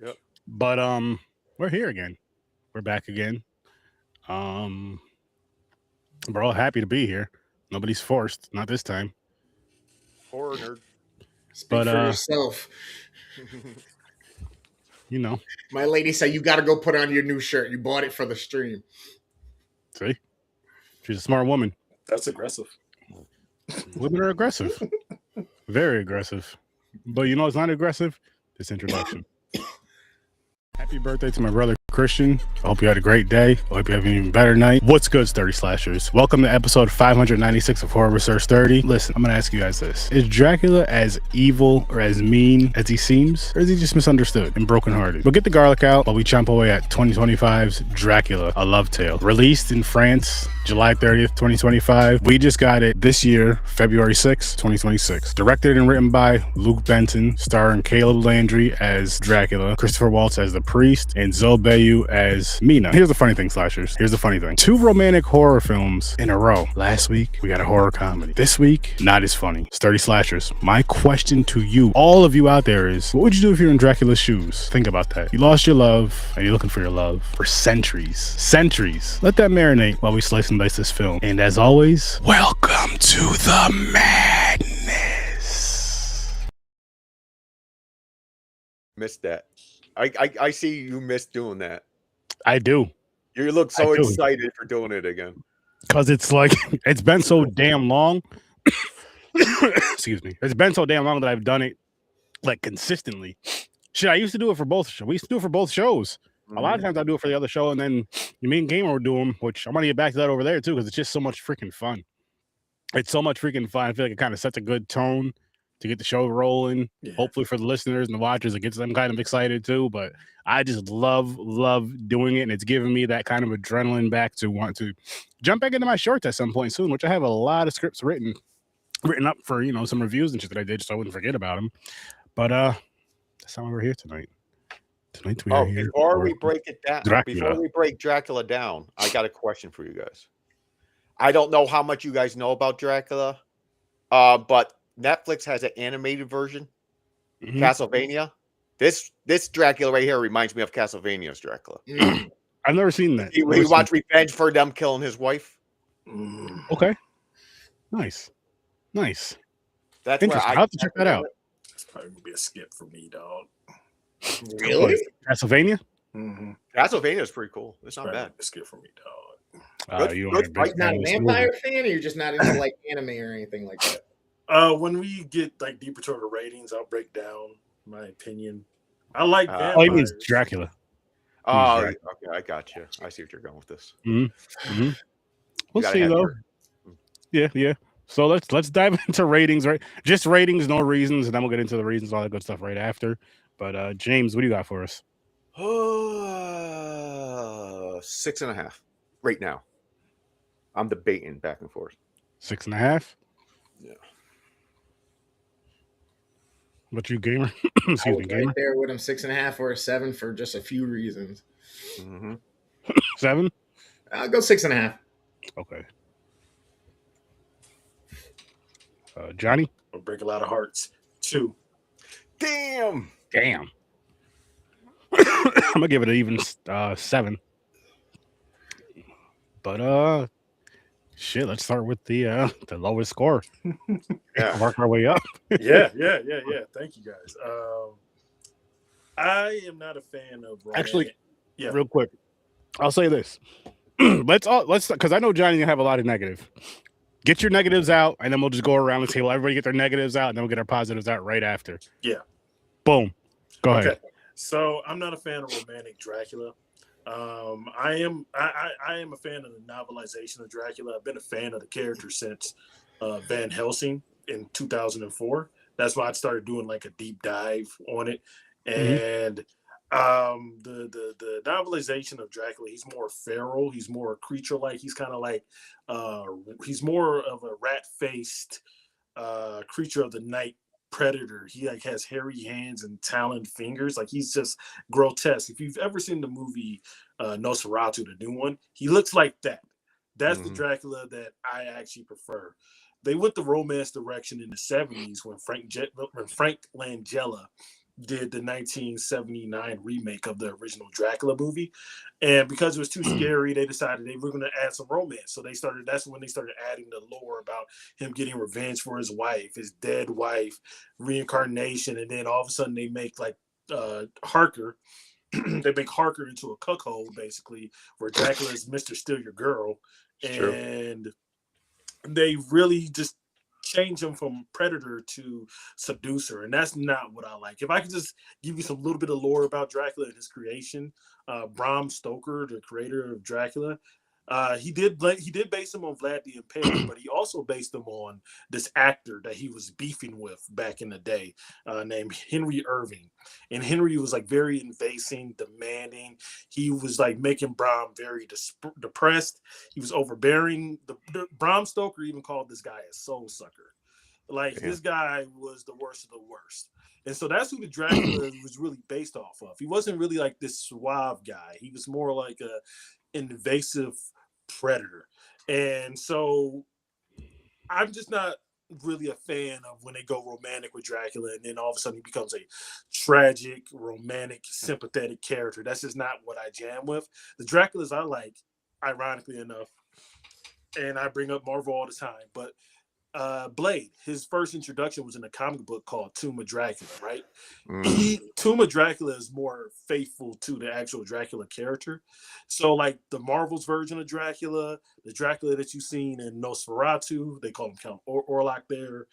Yep. But we're here again. We're back again. Um, we're all happy to be here. Nobody's forced, not this time. Horror nerd. Speak But for yourself. you know, My lady said you got to go put on your new shirt. You bought it for the stream. see, she's a smart woman. That's aggressive. Women are aggressive, very aggressive. But you know, it's not aggressive. This introduction. Happy birthday to my brother Christian. I hope you had a great day. I hope you have an even better night. What's good, Sturdy Slashers? Welcome to episode 596 of Horror Research 30. Listen, I'm going to ask you guys this. Is Dracula as evil or as mean as he seems? Or is he just misunderstood and brokenhearted? But get the garlic out while we chomp away at 2025's Dracula, A Love Tale. Released in France, July 30th, 2025. We just got it this year, February 6th, 2026. Directed and written by Luc Besson, starring Caleb Landry as Dracula, Christopher Waltz as the priest, and Zoe Bayou as Mina. Here's the funny thing, Slashers. Here's the funny thing. 2 romantic horror films in a row. Last week, we got a horror comedy. This week, not as funny. Sturdy Slashers, my question to you, all of you out there is, what would you do if you're in Dracula's shoes? Think about that. You lost your love, and you're looking for your love for centuries. Centuries. Let that marinate while we slice and dice this film. And as always, welcome to the madness. Missed that. I see you missed doing that. I do. You look so excited for doing it again. Because it's like, it's been so damn long. Excuse me. It's been so damn long that I've done it like consistently. Shit, I used to do it for both. We used to do it for both shows. A lot of times I do it for the other show, and then me and Gamer would do them, which I'm going to get back to that over there too, because it's just so much freaking fun. It's so much freaking fun. I feel like it kind of sets a good tone to get the show rolling. Yeah. Hopefully for the listeners and the watchers, it gets them kind of excited too. But I just love doing it, and it's giving me that kind of adrenaline back to want to jump back into my shorts at some point soon, which I have a lot of scripts written up for, you know, some reviews and shit that I did, so I wouldn't forget about them. But that's how we're here tonight. Tonight we are here. Before we break it down, before we break Dracula down, I got a question for you guys. I don't know how much you guys know about Dracula, but Netflix has an animated version, Castlevania. This Dracula right here reminds me of Castlevania's Dracula. I've never seen that. He watched Revenge for them killing his wife. Okay, nice. That's where I have to check that out. It's probably gonna be a skip for me, dog. Really? Castlevania? Castlevania is pretty cool. It's not bad. A skip for me, dog. You are not a vampire fan, or you're just not into like anime or anything like that? When we get like deeper to the ratings, I'll break down my opinion. I like vampires. Oh, he means Dracula. Oh, okay, I got you. I see what you're going with this. We'll see though. Yeah. So let's dive into ratings, right? Just ratings, no reasons, and then we'll get into the reasons, all that good stuff right after. But James, what do you got for us? 6.5 right now. I'm debating back and forth. 6.5. Yeah. What you, Gamer? Excuse me, Gamer. Right there with him, 6.5 or a 7 for just a few reasons. 7. I'll go 6.5. Okay. Johnny? I'll break a lot of hearts. 2. Damn. I'm gonna give it an even 7. But shit, let's start with the lowest score. Yeah, work our way up. Yeah. Thank you guys. I am not a fan of romantic. Actually, real quick, I'll say this. let's because I know Johnny gonna have a lot of negative. Get your negatives out, and then we'll just go around the table. Everybody get their negatives out, and then we'll get our positives out right after. Yeah. Boom. Go ahead. So I'm not a fan of romantic Dracula. I am a fan of the novelization of Dracula. I've been a fan of the character since Van Helsing in 2004. That's why I started doing like a deep dive on it. And the novelization of Dracula, he's more feral, he's more creature-like, he's kind of like he's more of a rat-faced creature of the night predator. He like has hairy hands and taloned fingers. Like he's just grotesque. If you've ever seen the movie Nosferatu, the new one, he looks like that. That's the Dracula that I actually prefer. They went the romance direction in the 70s when Frank Langella did the 1979 remake of the original Dracula movie, and because it was too scary, they decided they were going to add some romance. So that's when they started adding the lore about him getting revenge for his wife, his dead wife, reincarnation, and then all of a sudden they make like Harker. They make Harker into a cuckold, basically, where Dracula is Mr. Steal Your Girl, and they really just change him from predator to seducer, and that's not what I like. If I could just give you some little bit of lore about Dracula and his creation, Bram Stoker, the creator of Dracula, he did base him on Vlad the Impaler, but he also based him on this actor that he was beefing with back in the day, named Henry Irving. And Henry was like very invasive, demanding. He was like making Bram very depressed. He was overbearing. The Bram Stoker even called this guy a soul sucker. Like this guy was the worst of the worst. And so that's who the Dracula was really based off of. He wasn't really like this suave guy. He was more like a invasive predator. And so I'm just not really a fan of when they go romantic with Dracula and then all of a sudden he becomes a tragic, romantic, sympathetic character. That's just not what I jam with. The Draculas I like, ironically enough, and I bring up Marvel all the time, but Blade, his first introduction was in a comic book called Tomb of Dracula, right? Tomb of Dracula is more faithful to the actual Dracula character. So like the Marvel's version of Dracula, the Dracula that you've seen in Nosferatu, they call him Count Orlok there,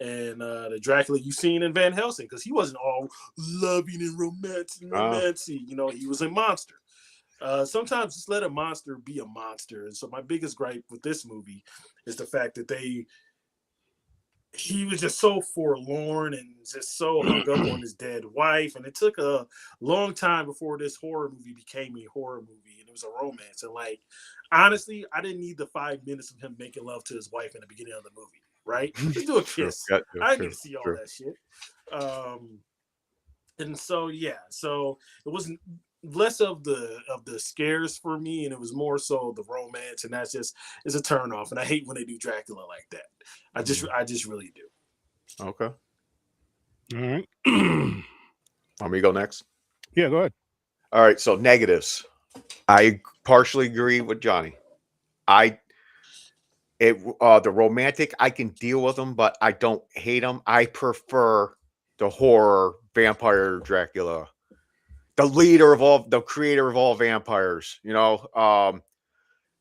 and the Dracula you've seen in Van Helsing, because he wasn't all loving and romantic, you know, he was a monster. Sometimes just let a monster be a monster. And so my biggest gripe with this movie is the fact that he was just so forlorn and just so hung up on his dead wife. And it took a long time before this horror movie became a horror movie. And it was a romance. And like, honestly, I didn't need the 5 minutes of him making love to his wife in the beginning of the movie, right? Just do a kiss. I didn't need to see all that shit. And so, yeah, so it wasn't less of the scares for me, and it was more so the romance, and that's just is a turn off. And I hate when they do Dracula like that. I just really do. Okay. All right. Want me to go next? Yeah, go ahead. All right. So negatives. I partially agree with Johnny. The romantic, I can deal with them, but I don't hate them. I prefer the horror vampire Dracula. The creator of all vampires, you know,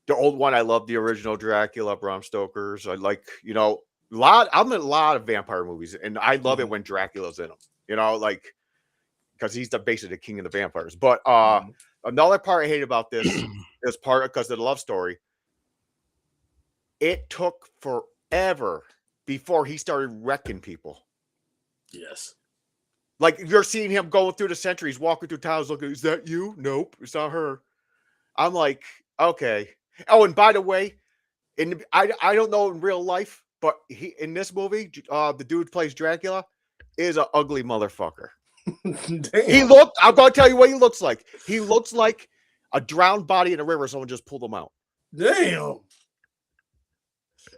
the old one. I love the original Dracula, Bram Stoker's. I like, you know, I'm in a lot of vampire movies, and I love it when Dracula's in them, you know, like, because he's basically the king of the vampires. But another part I hate about this is because of the love story. It took forever before he started wrecking people. Yes. Like, you're seeing him going through the centuries, walking through towns, looking, is that you? Nope, it's not her. I'm like, okay. Oh, and by the way, I don't know in real life, but in this movie, the dude who plays Dracula is an ugly motherfucker. I'm going to tell you what he looks like. He looks like a drowned body in a river. Someone just pulled him out. Damn.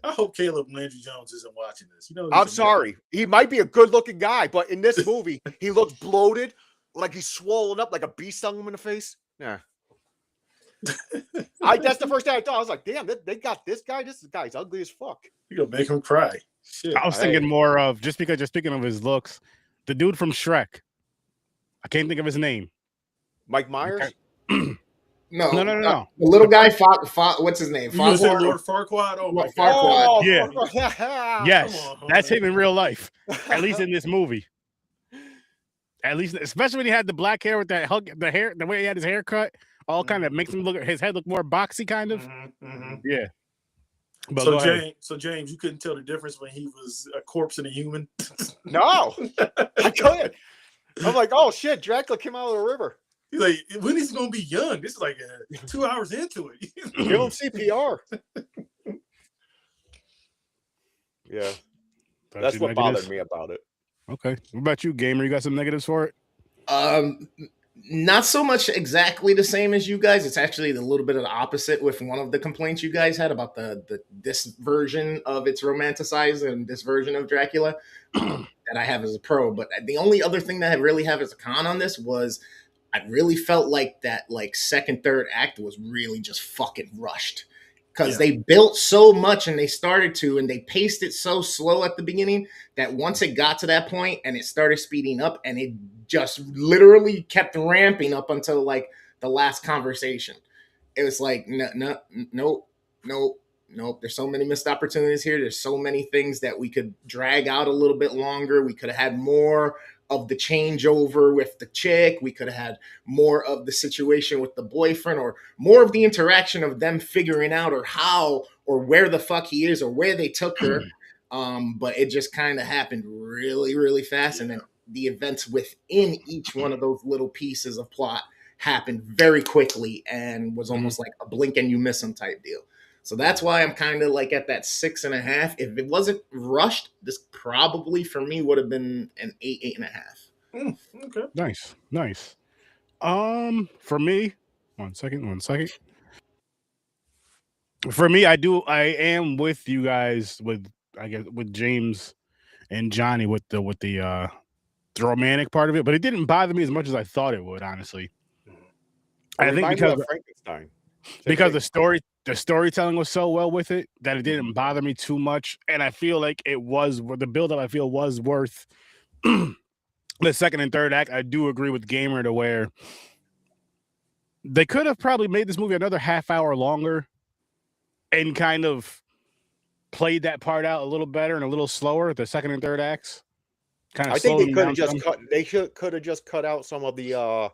I hope Caleb Landry Jones isn't watching this. You know, I'm sorry. He might be a good-looking guy, but in this movie, he looks bloated, like he's swollen up, like a bee stung him in the face. Yeah. That's the first thing I thought. I was like, damn, they got this guy. This guy's ugly as fuck. You're going to make him cry. Shit. I was thinking more of, just speaking of his looks, the dude from Shrek. I can't think of his name. Mike Myers? No. The little guy, what's his name? You say Lord Farquaad? Oh, my God. Farquaad. Yeah. Yes, that's him in real life. At least in this movie. At least, especially when he had the black hair with that the hair, the way he had his hair cut, all kind of makes his head look more boxy, kind of. Yeah. But so James, you couldn't tell the difference when he was a corpse and a human? No, I couldn't. I'm like, oh shit, Dracula came out of the river. He's like, when is he gonna be young? This is like 2 hours into it. Give him CPR. Yeah, that's what bothered me about it. Okay, what about you, Gamer? You got some negatives for it? Not so much exactly the same as you guys. It's actually a little bit of the opposite with one of the complaints you guys had about this version of it's romanticized and this version of Dracula. that I have as a pro. But the only other thing that I really have as a con on this was I really felt like that second, third act was really just fucking rushed. Because they built so much and they started to, and they paced it so slow at the beginning that once it got to that point and it started speeding up and it just literally kept ramping up until like the last conversation. It was like, nope. There's so many missed opportunities here. There's so many things that we could drag out a little bit longer. We could have had more of the changeover with the chick. We could have had more of the situation with the boyfriend, or more of the interaction of them figuring out or how or where the fuck he is or where they took her. But it just kind of happened really, really fast. And then the events within each one of those little pieces of plot happened very quickly and was almost like a blink and you miss them type deal. So that's why I'm kind of like at that 6.5. If it wasn't rushed, this probably for me would have been an 8.5. Okay. Nice. For me, one second. For me, I am with you guys with James and Johnny with the romantic part of it, but it didn't bother me as much as I thought it would, honestly. I think because Frankenstein. Because the storytelling was so well with it that it didn't bother me too much, and I feel like the build-up I feel was worth the second and third act. I do agree with Gamer to where they could have probably made this movie another half hour longer and kind of played that part out a little better and a little slower, the second and third acts. I think they could have just cut. They could have just cut out some of the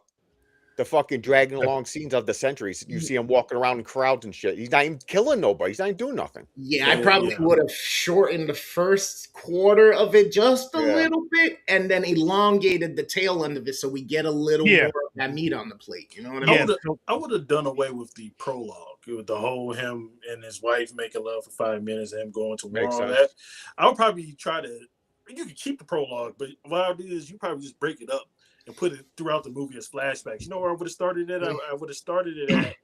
fucking dragging along scenes of the centuries. You see him walking around in crowds and shit. He's not even killing nobody. He's not even doing nothing. Yeah, I probably would have shortened the first quarter of it just a little bit and then elongated the tail end of it so we get a little more of that meat on the plate. You know what I mean? I would have done away with the prologue, with the whole him and his wife making love for 5 minutes and him going to war on that. I would probably try to, you could keep the prologue, but what I'll do is you probably just break it up and put it throughout the movie as flashbacks. You know where I would have started it? I would have started it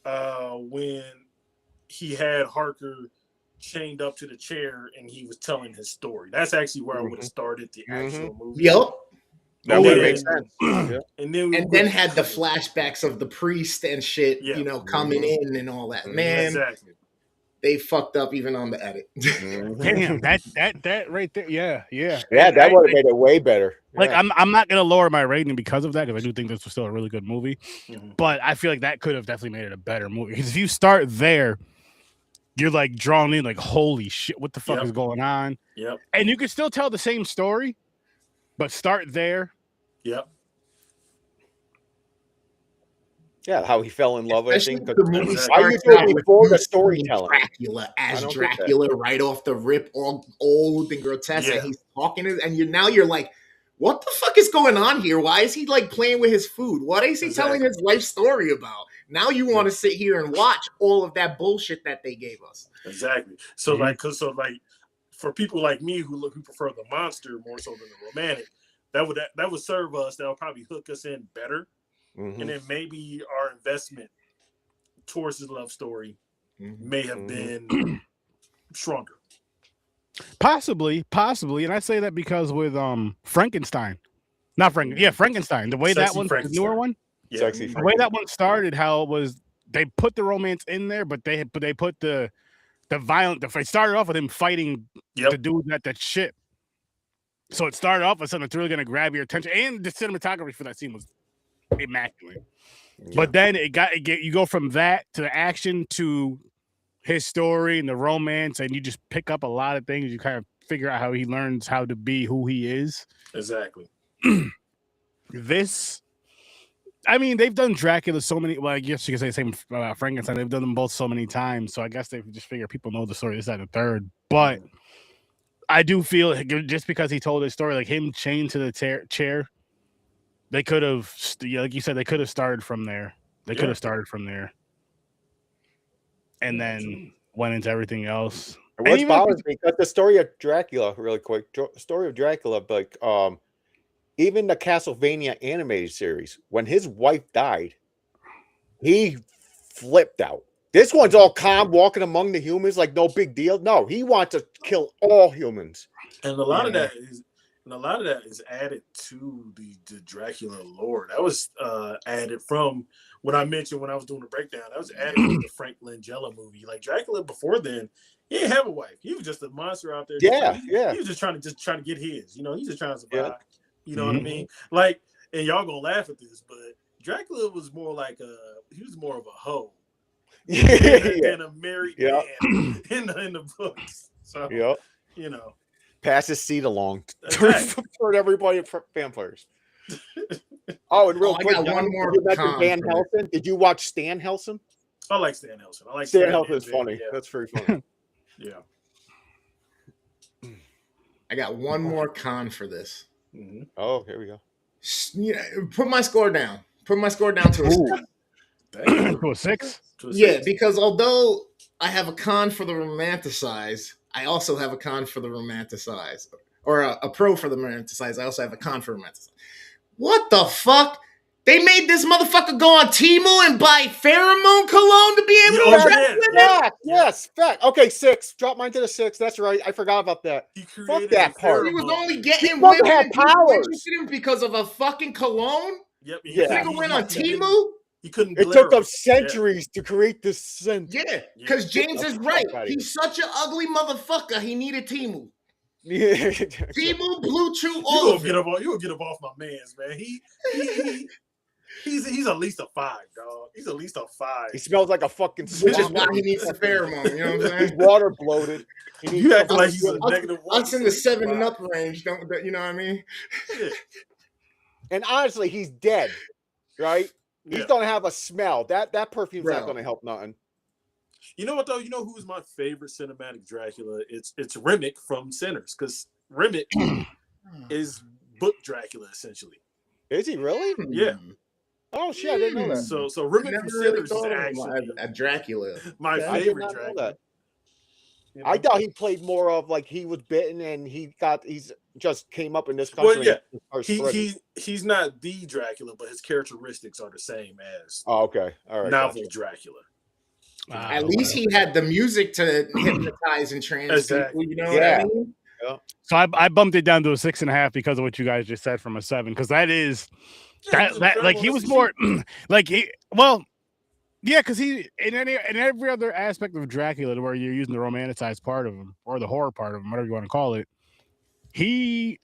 at when he had Harker chained up to the chair and he was telling his story. That's actually where I would have started the actual movie. Yep. That would make sense. And then had the flashbacks of the priest and shit, coming in and all that. Man, exactly. They fucked up even on the edit. Damn, that right there. Yeah. Yeah, that would have made it way better. Like, I'm not gonna lower my rating because of that, because I do think this was still a really good movie. But I feel like that could have definitely made it a better movie. Because if you start there, you're like drawn in, like, holy shit, what the fuck is going on? Yep. And you can still tell the same story, but start there. Yep. Yeah, how he fell in love. Especially I think. The movie Why you do it before the storytelling? Dracula as Dracula right off the rip, all old and grotesque, and he's talking, and you're like, what the fuck is going on here? Why is he like playing with his food? What is he telling his life story about? Now you want to sit here and watch all of that bullshit that they gave us. Exactly. So like for people like me who prefer the monster more so than the romantic, that would serve us. That would probably hook us in better. And then maybe our investment towards his love story may have been stronger. Possibly. And I say that because with Frankenstein. Frankenstein. The way that one, the newer one. Yeah. The way that one started, how it was, they put the romance in there, but they put the violent. It started off with him fighting the dude at that ship. So it started off with something that's really going to grab your attention, and the cinematography for that scene was immaculate. But then you go from that to the action to his story and the romance, and you just pick up a lot of things. You kind of figure out how he learns how to be who he is. Exactly. They've done Dracula so many. Well, I guess you could say the same about Frankenstein. They've done them both so many times, so I guess they just figure people know the story. This, that, and the third. But I do feel just because he told his story, like him chained to the chair. They could have, like you said, they could have started from there. And then went into everything else. And what bothers me, because the story of Dracula, really quick, story of Dracula, like even the Castlevania animated series, when his wife died, he flipped out. This one's all calm, walking among the humans like no big deal. No, he wants to kill all humans. And a lot of that And a lot of that is added to the Dracula lore. That was added from what I mentioned when I was doing the breakdown. That was added from the Frank Langella movie. Like Dracula before then, he didn't have a wife. He was just a monster out there. He was just trying to get his. You know, he's just trying to survive. Yeah. You know what I mean? Like, and y'all gonna laugh at this, but Dracula was more like he was more of a hoe than a married man in the books. So you know. Pass his seed along for everybody for vampires. Oh, and real quick, I got one more. Van Helsing. Did you watch Stan Helsing? I like Stan Helsing. I like Stan Helsing is funny. Yeah. That's very funny. Yeah. I got one more con for this. Mm-hmm. Oh, here we go. Yeah, put my score down. Put my score down to a 6. To a 6? Yeah, because although I have a con for the romanticize, I also have a con for the romanticize. Or a pro for the romanticize. I also have a con for romanticize. What the fuck? They made this motherfucker go on Temu and buy pheromone cologne to be able to attract women? Yes, fact. Okay, 6. Drop mine to the 6. That's right. I forgot about that. Fuck that part. He was only getting women had powers because of a fucking cologne? Yep. He went on Temu? He couldn't. It took them centuries to create this scent. Yeah, because James is right. He's such an ugly motherfucker. He needed Temu. Yeah. Temu, Blue Chew, all of it. You will get up off my man's, man. He's at least a 5, dog. He's at least a 5. He smells like a fucking swamp. Which is why he needs a pheromone. You know what I'm saying? He's water bloated. You act like he's a negative 1. Us in the 7 and up range. Don't you know what I mean? Yeah. And honestly, he's dead, right? He's gonna have a smell. That perfume's not gonna help nothing. You know what though? You know who's my favorite cinematic Dracula? It's Remick from Sinners, because Remick is book Dracula essentially. Is he really? Yeah. Oh shit, I didn't know that. So Remick from Sinners is actually a Dracula. My favorite Dracula. You know? I thought he played more of like he was bitten and he's just came up in this country. Well, yeah, he's not the Dracula, but his characteristics are the same as all right, novel Dracula. At least he had the music to hypnotize and trance people. You know what I mean? Yeah. So I bumped it down to a 6.5 because of what you guys just said from a 7, because that is that like he was more like because he in every other aspect of Dracula where you're using the romanticized part of him or the horror part of him, whatever you want to call it, he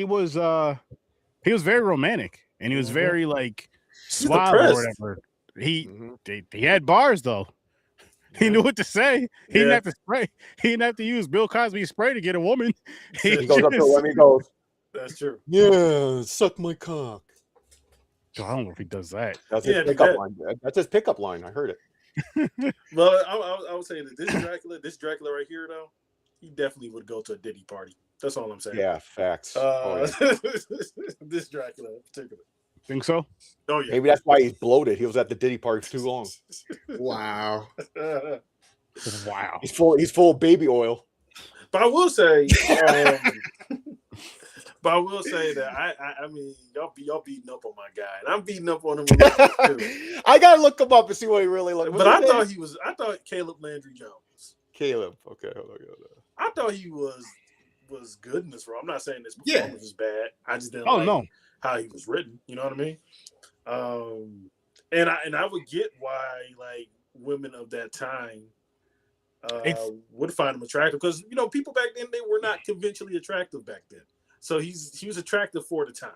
was very romantic and he was very like suave or whatever. He had bars though. He knew what to say. He didn't have to spray. He didn't have to use Bill Cosby spray to get a woman. He goes up to him and he goes, "That's true. Yeah, suck my cock." I don't know if he does that. That's his pickup line. That's his pickup line. I heard it. Well, I would say that this Dracula right here, though, he definitely would go to a Diddy party. That's all I'm saying. Yeah, facts. This Dracula in particular. Think so? Oh yeah. Maybe that's why he's bloated. He was at the Diddy party for too long. Wow. Wow. He's full of baby oil. But I will say, that I mean y'all beating up on my guy, and I'm beating up on him a little bit too. I gotta look him up and see what he really looks. But I thought Caleb Landry Jones. Caleb, okay. I thought he was good in this role. I'm not saying this performance was bad. I just didn't like how he was written. You know what I mean? And I would get why like women of that time would find him attractive, because you know people back then, they were not conventionally attractive back then. So he was attractive for the time.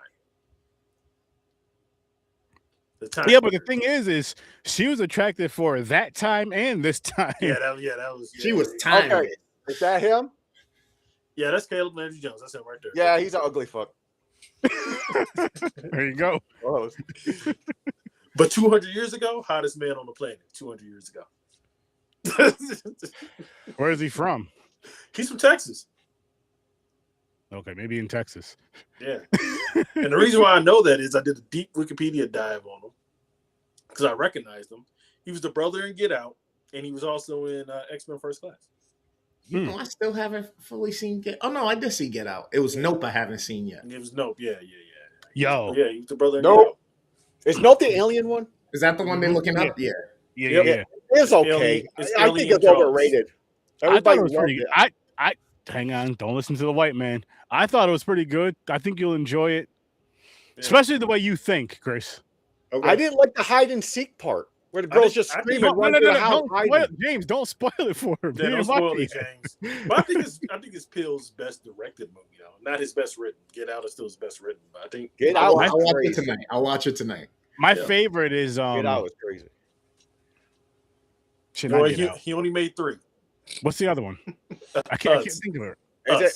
Yeah, but the thing is she was attractive for that time and this time. Yeah, that was. Yeah. She was timeless. Okay. Is that him? Yeah, that's Caleb Landry Jones. That's him right there. Yeah, he's an ugly fuck. There you go. But 200 years ago, hottest man on the planet. 200 years ago. Where is he from? He's from Texas. Okay, maybe in Texas. Yeah. And the reason why I know that is I did a deep Wikipedia dive on him because I recognized him. He was the brother in Get Out, and he was also in X-Men First Class. You know, I still haven't fully seen Oh, no, I did see Get Out. It was Nope I haven't seen yet. It was Nope, yeah. Yo. Yeah, he was the brother in Get Out. Is Nope the alien one? Is that the one they're looking up? Yeah. Yeah. It's okay. I think it's overrated. Everybody I hang on, don't listen to the white man. I thought it was pretty good. I think you'll enjoy it, especially the way you think, Chris. Okay. I didn't like the hide and seek part where the girls just screaming. James, don't spoil it for him. Yeah, don't spoil it, James. But I think it's Peele's best directed movie, though. Not his best written. Get Out is still his best written, but I think I'll watch it tonight. I'll watch it tonight. My favorite is Get Out was crazy. He only made 3. What's the other one? I can't think of it. My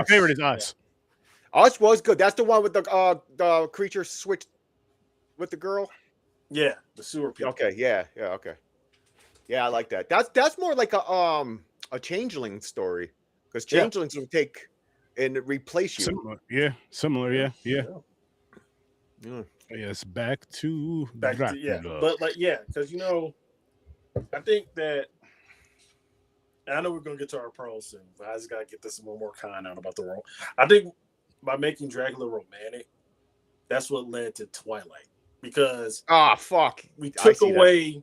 favorite is Us. Yeah. Us was good. That's the one with the creature switched with the girl. Yeah, the sewer people. Okay, okay. Yeah, I like that. That's more like a changeling story, because changelings will take and replace you. Similar. Yes, back to Dracula. But because I think that. I know we're gonna get to our pros soon, but I just gotta get this one more kind out about the role. I think by making Dracula romantic, that's what led to Twilight. Because we took away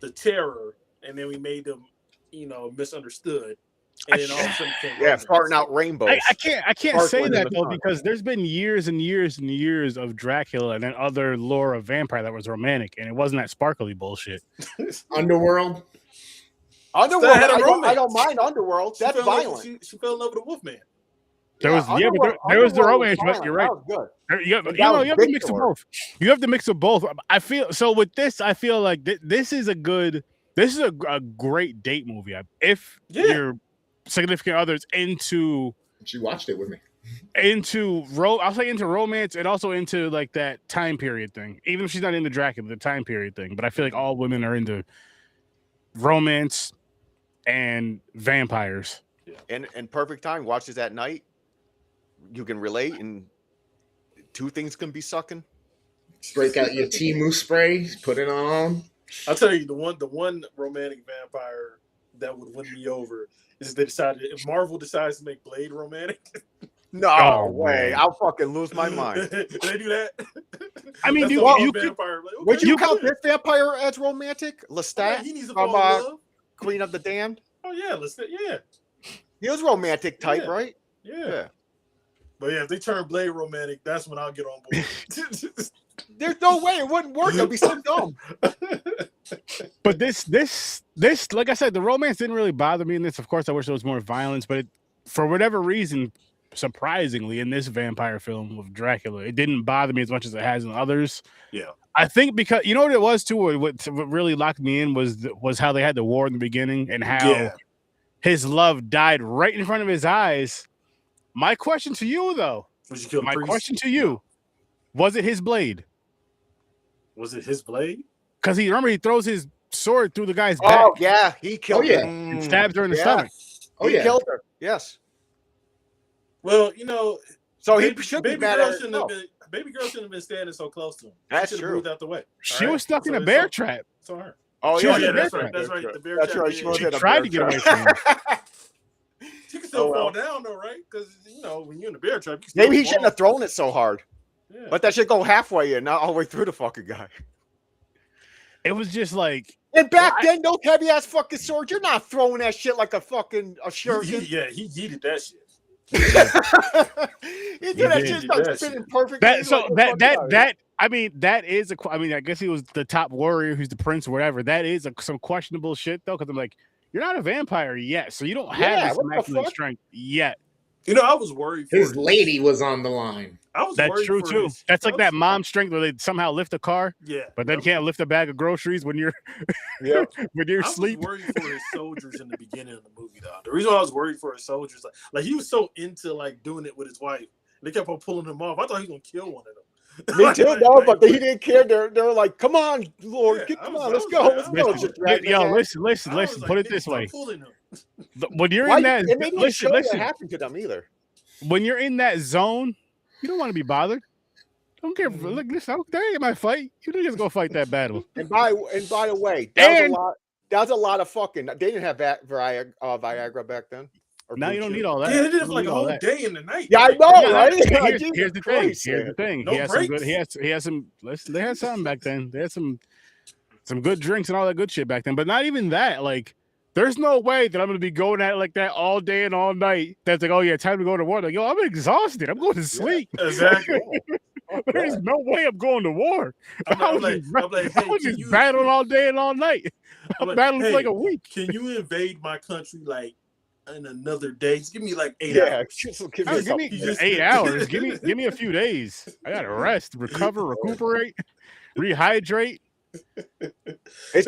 the terror, and then we made them, misunderstood, and then all of a sudden farting out rainbows. I can't say that though, because there's been years and years and years of Dracula and then other lore of vampire that was romantic, and it wasn't that sparkly bullshit. Underworld. I don't mind Underworld. That's violent. She fell in love with a Wolfman. There was the romance, but you're right. You have to mix of both. You have to mix of both. I feel so with this. I feel like this is a great date movie. If your significant others into, she watched it with me. I'll say into romance and also into like that time period thing. Even if she's not into Dracula, the time period thing. But I feel like all women are into romance and vampires. And perfect time. Watch this at night. You can relate, and 2 things can be sucking. Break out your Timu spray, put it on. I'll tell you, the one romantic vampire that would win me over is if Marvel decides to make Blade romantic. No way! Man. I'll fucking lose my mind. They do that. I mean, would you count this vampire as romantic? Lestat he needs from Queen of the Damned. Oh yeah, Lestat. Yeah, he was romantic type, right? Yeah. But if they turn Blade romantic, that's when I'll get on board. There's no way it wouldn't work. It'd be so dumb. But this, like I said, the romance didn't really bother me in this. Of course, I wish there was more violence, but for whatever reason, surprisingly, in this vampire film with Dracula, it didn't bother me as much as it has in others. Yeah, I think because what it was too. What really locked me in was how they had the war in the beginning and how his love died right in front of his eyes. My question to you, though, was it his blade? Was it his blade? Because he throws his sword through the guy's back. Oh yeah, he killed her and stabs her in the stomach. Oh he killed her. Yes. Well, so he should be mad at Baby girl shouldn't have been standing so close to him. That's true. Moved out the way. She was stuck in a bear trap. It's on her. Oh that's right. The bear trap. That's right. She tried to get away from him. She can still fall down though, right? Because when you're in the bear trap, maybe he shouldn't have thrown it so hard. Yeah. But that should go halfway and not all the way through the fucking guy. It was just like. And back then, those heavy ass fucking swords, you're not throwing that shit like a fucking shuriken. He yeeted that shit. He did that shit like spinning perfectly. I guess he was the top warrior, who's the prince or whatever. That is some questionable shit though, because I'm like, you're not a vampire yet, so you don't have this immaculate strength yet. I was worried for his lady was on the line. That's true too. That's like that mom strength where they somehow lift a car, but then can't lift a bag of groceries when you're when you're asleep. I was worried for his soldiers in the beginning of the movie, though. The reason why I was worried for his soldiers, like he was so into like doing it with his wife, they kept on pulling him off. I thought he was gonna kill one of them. Me too, but he didn't care. They're like, "Come on, Lord, come on, let's go." Listen. Put it this way: when you're in that, listen, what happened to them either. When you're in that zone, you don't want to be bothered. Don't care. Look, listen, that ain't my fight. You didn't just go fight that battle. And by the way, that was a lot of fucking. They didn't have Viagra back then. Now you don't need all that. Yeah, it is like a whole day in the night. Yeah, I know, right? Here's the thing. He has some. They had something back then. They had some good drinks and all that good shit back then. But not even that. Like There's no way that I'm going to be going at it like that all day and all night. That's like, oh yeah, time to go to war. Like, yo, I'm exhausted. I'm going to sleep. Yeah, exactly. There's no way I'm going to war. I'm like, I was just battling all day and all night. I'm battling for like a week. Can you invade my country like in another day? Just give me like 8 hours. Give me 8 hours. Give me a few days. I gotta rest, recover, recuperate, rehydrate. It's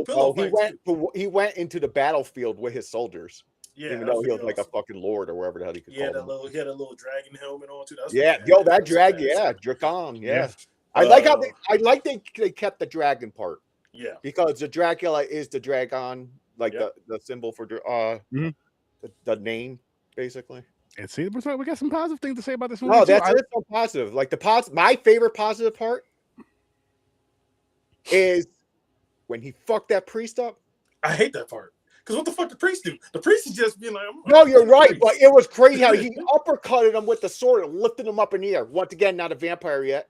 cool. He went into the battlefield with his soldiers. Yeah, even though he was like a fucking lord or wherever the hell he could call him. He had a little dragon helmet on too. That dragon, Dracon, yeah. I like how they kept the dragon part. Yeah, because the Dracula is the dragon, like the symbol for the name, basically. And see, we got some positive things to say about this movie. No, that's so positive. Like my favorite positive part is when he fucked that priest up. I hate that part. Because what the fuck the priest do? The priest is just being like, no, you're right, but it was crazy how he uppercutted him with the sword and lifted him up in the air. Once again, not a vampire yet.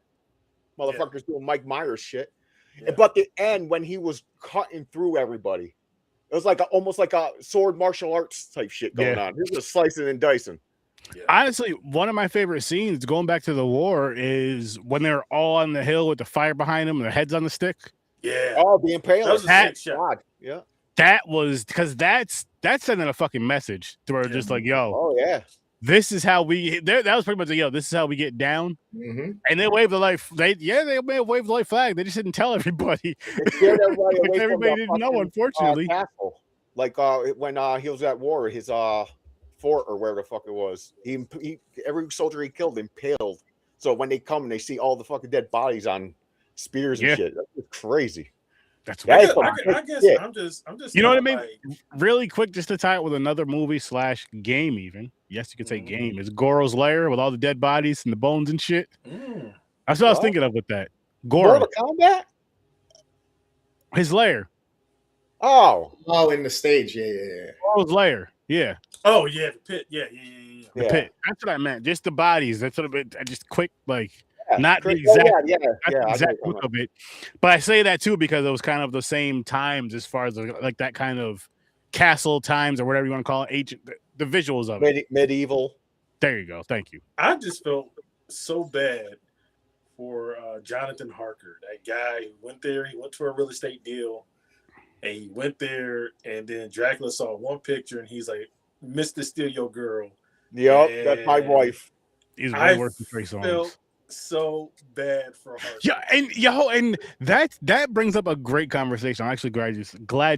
Motherfucker's doing Mike Myers shit. Yeah. But the end, when he was cutting through everybody, it was like almost like a sword martial arts type shit going on. He was just slicing and dicing. Yeah. Honestly, one of my favorite scenes going back to the war is when they're all on the hill with the fire behind them and their heads on the stick. Yeah. Oh, the impaler. That was a sick shot. Yeah. That was because that's sending a fuking message to where just like, yo, oh yeah, this is how we. That was pretty much like, yo, this is how we get down. Mm-hmm. And they waved the life. They may have waved the light flag. They just didn't tell everybody. Everybody didn't know, unfortunately. Castle. Like when he was at war, his fort or wherever the fuck it was. He every soldier he killed impaled. So when they come and they see all the fucking dead bodies on spears and shit, that's crazy. That's I guess I'm just you know what I mean? Like, really quick, just to tie it with another movie / game, even. Yes, you could say game. Is Goro's Lair with all the dead bodies and the bones and shit. That's what I was thinking of with that. Goro. Mortal Kombat? His lair. Oh, in the stage, yeah. Goro's Lair, yeah. Oh yeah, the pit, yeah. The pit. That's what I meant. Just the bodies. That's what I just quick like. Yeah, not the exact look of it, but I say that too because it was kind of the same times as far as like that kind of castle times or whatever you want to call it. Ancient, the visuals of it, medieval. There you go. Thank you. I just felt so bad for Jonathan Harker, that guy who went there. He went to a real estate deal, and he went there, and then Dracula saw one picture, and he's like, "Mr. Steal Your Girl." Yep, that's my wife. He's way worse than Trey Songz. So bad for her. Yeah, and that brings up a great conversation. I'm actually glad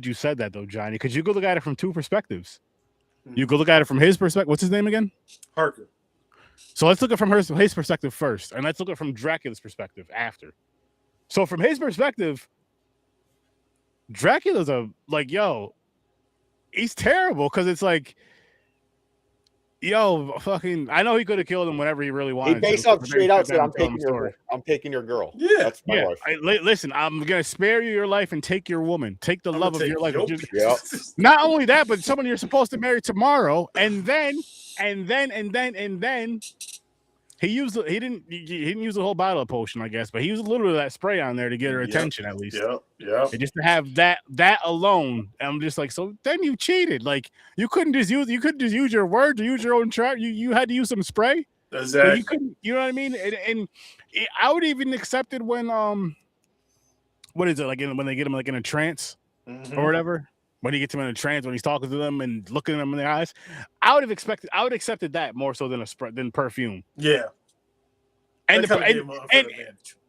you said that though, Johnny, because you go look at it from two perspectives. You go look at it from his perspective. What's his name again? Harker. So let's look at it from his perspective first, and let's look at it from Dracula's perspective after. So from his perspective, Dracula's he's terrible because it's like, yo, fucking, I know he could have killed him whenever he really wanted. He based up straight out said, I'm taking your girl. Yeah. That's my wife. Listen, I'm going to spare you your life and take your woman. Take the love of your life. Not only that, but someone you're supposed to marry tomorrow. And then he didn't use the whole bottle of potion, I guess, but he used a little bit of that spray on there to get her attention at least. Yeah. And just to have that alone, I'm just like, so then you cheated. Like you couldn't just use your words or use your own trap. You had to use some spray. Exactly. You couldn't, you know what I mean? And I would even accept it when what is it like when they get him like in a trance or whatever. When he gets him in a trance, when he's talking to them and looking at them in the eyes, I would have accepted that more so than perfume. Yeah. And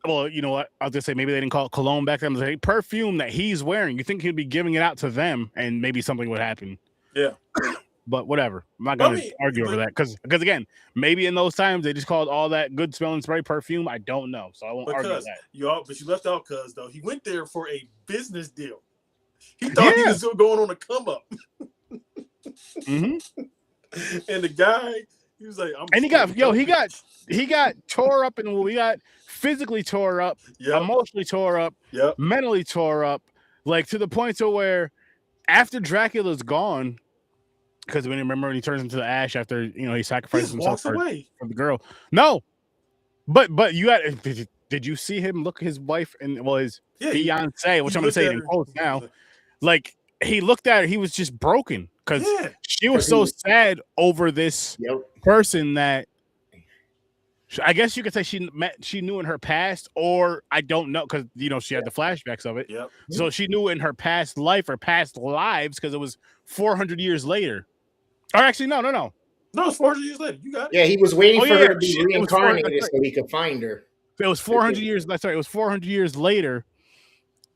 well, you know what? I was gonna say maybe they didn't call it cologne back then. Like perfume that he's wearing. You think he'd be giving it out to them, and maybe something would happen. Yeah. But whatever. I'm not gonna argue over that because again, maybe in those times they just called all that good smelling spray perfume. I don't know, so I won't argue that. But you left out because though he went there for a business deal. He thought he was still going on a come up. And the guy, he was like, he got tore up and we got physically tore up, emotionally tore up, mentally tore up, like to the point to where after Dracula's gone, because when he turns into the ash after he sacrifices himself for the girl. No, but you got. Did you see him look his wife and his fiance, which I'm gonna say in quotes now? Like he looked at her. He was just broken because she was so sad over this person that I guess you could say she knew in her past, or I don't know, because she had the flashbacks of it. Yep. So she knew in her past life or past lives, because it was 400 years later. Or actually, no. No, it's 400 years later. You got it. Yeah, he was waiting for her to be reincarnated so he could find her. It was 400 years. That's right. It was 400 years later,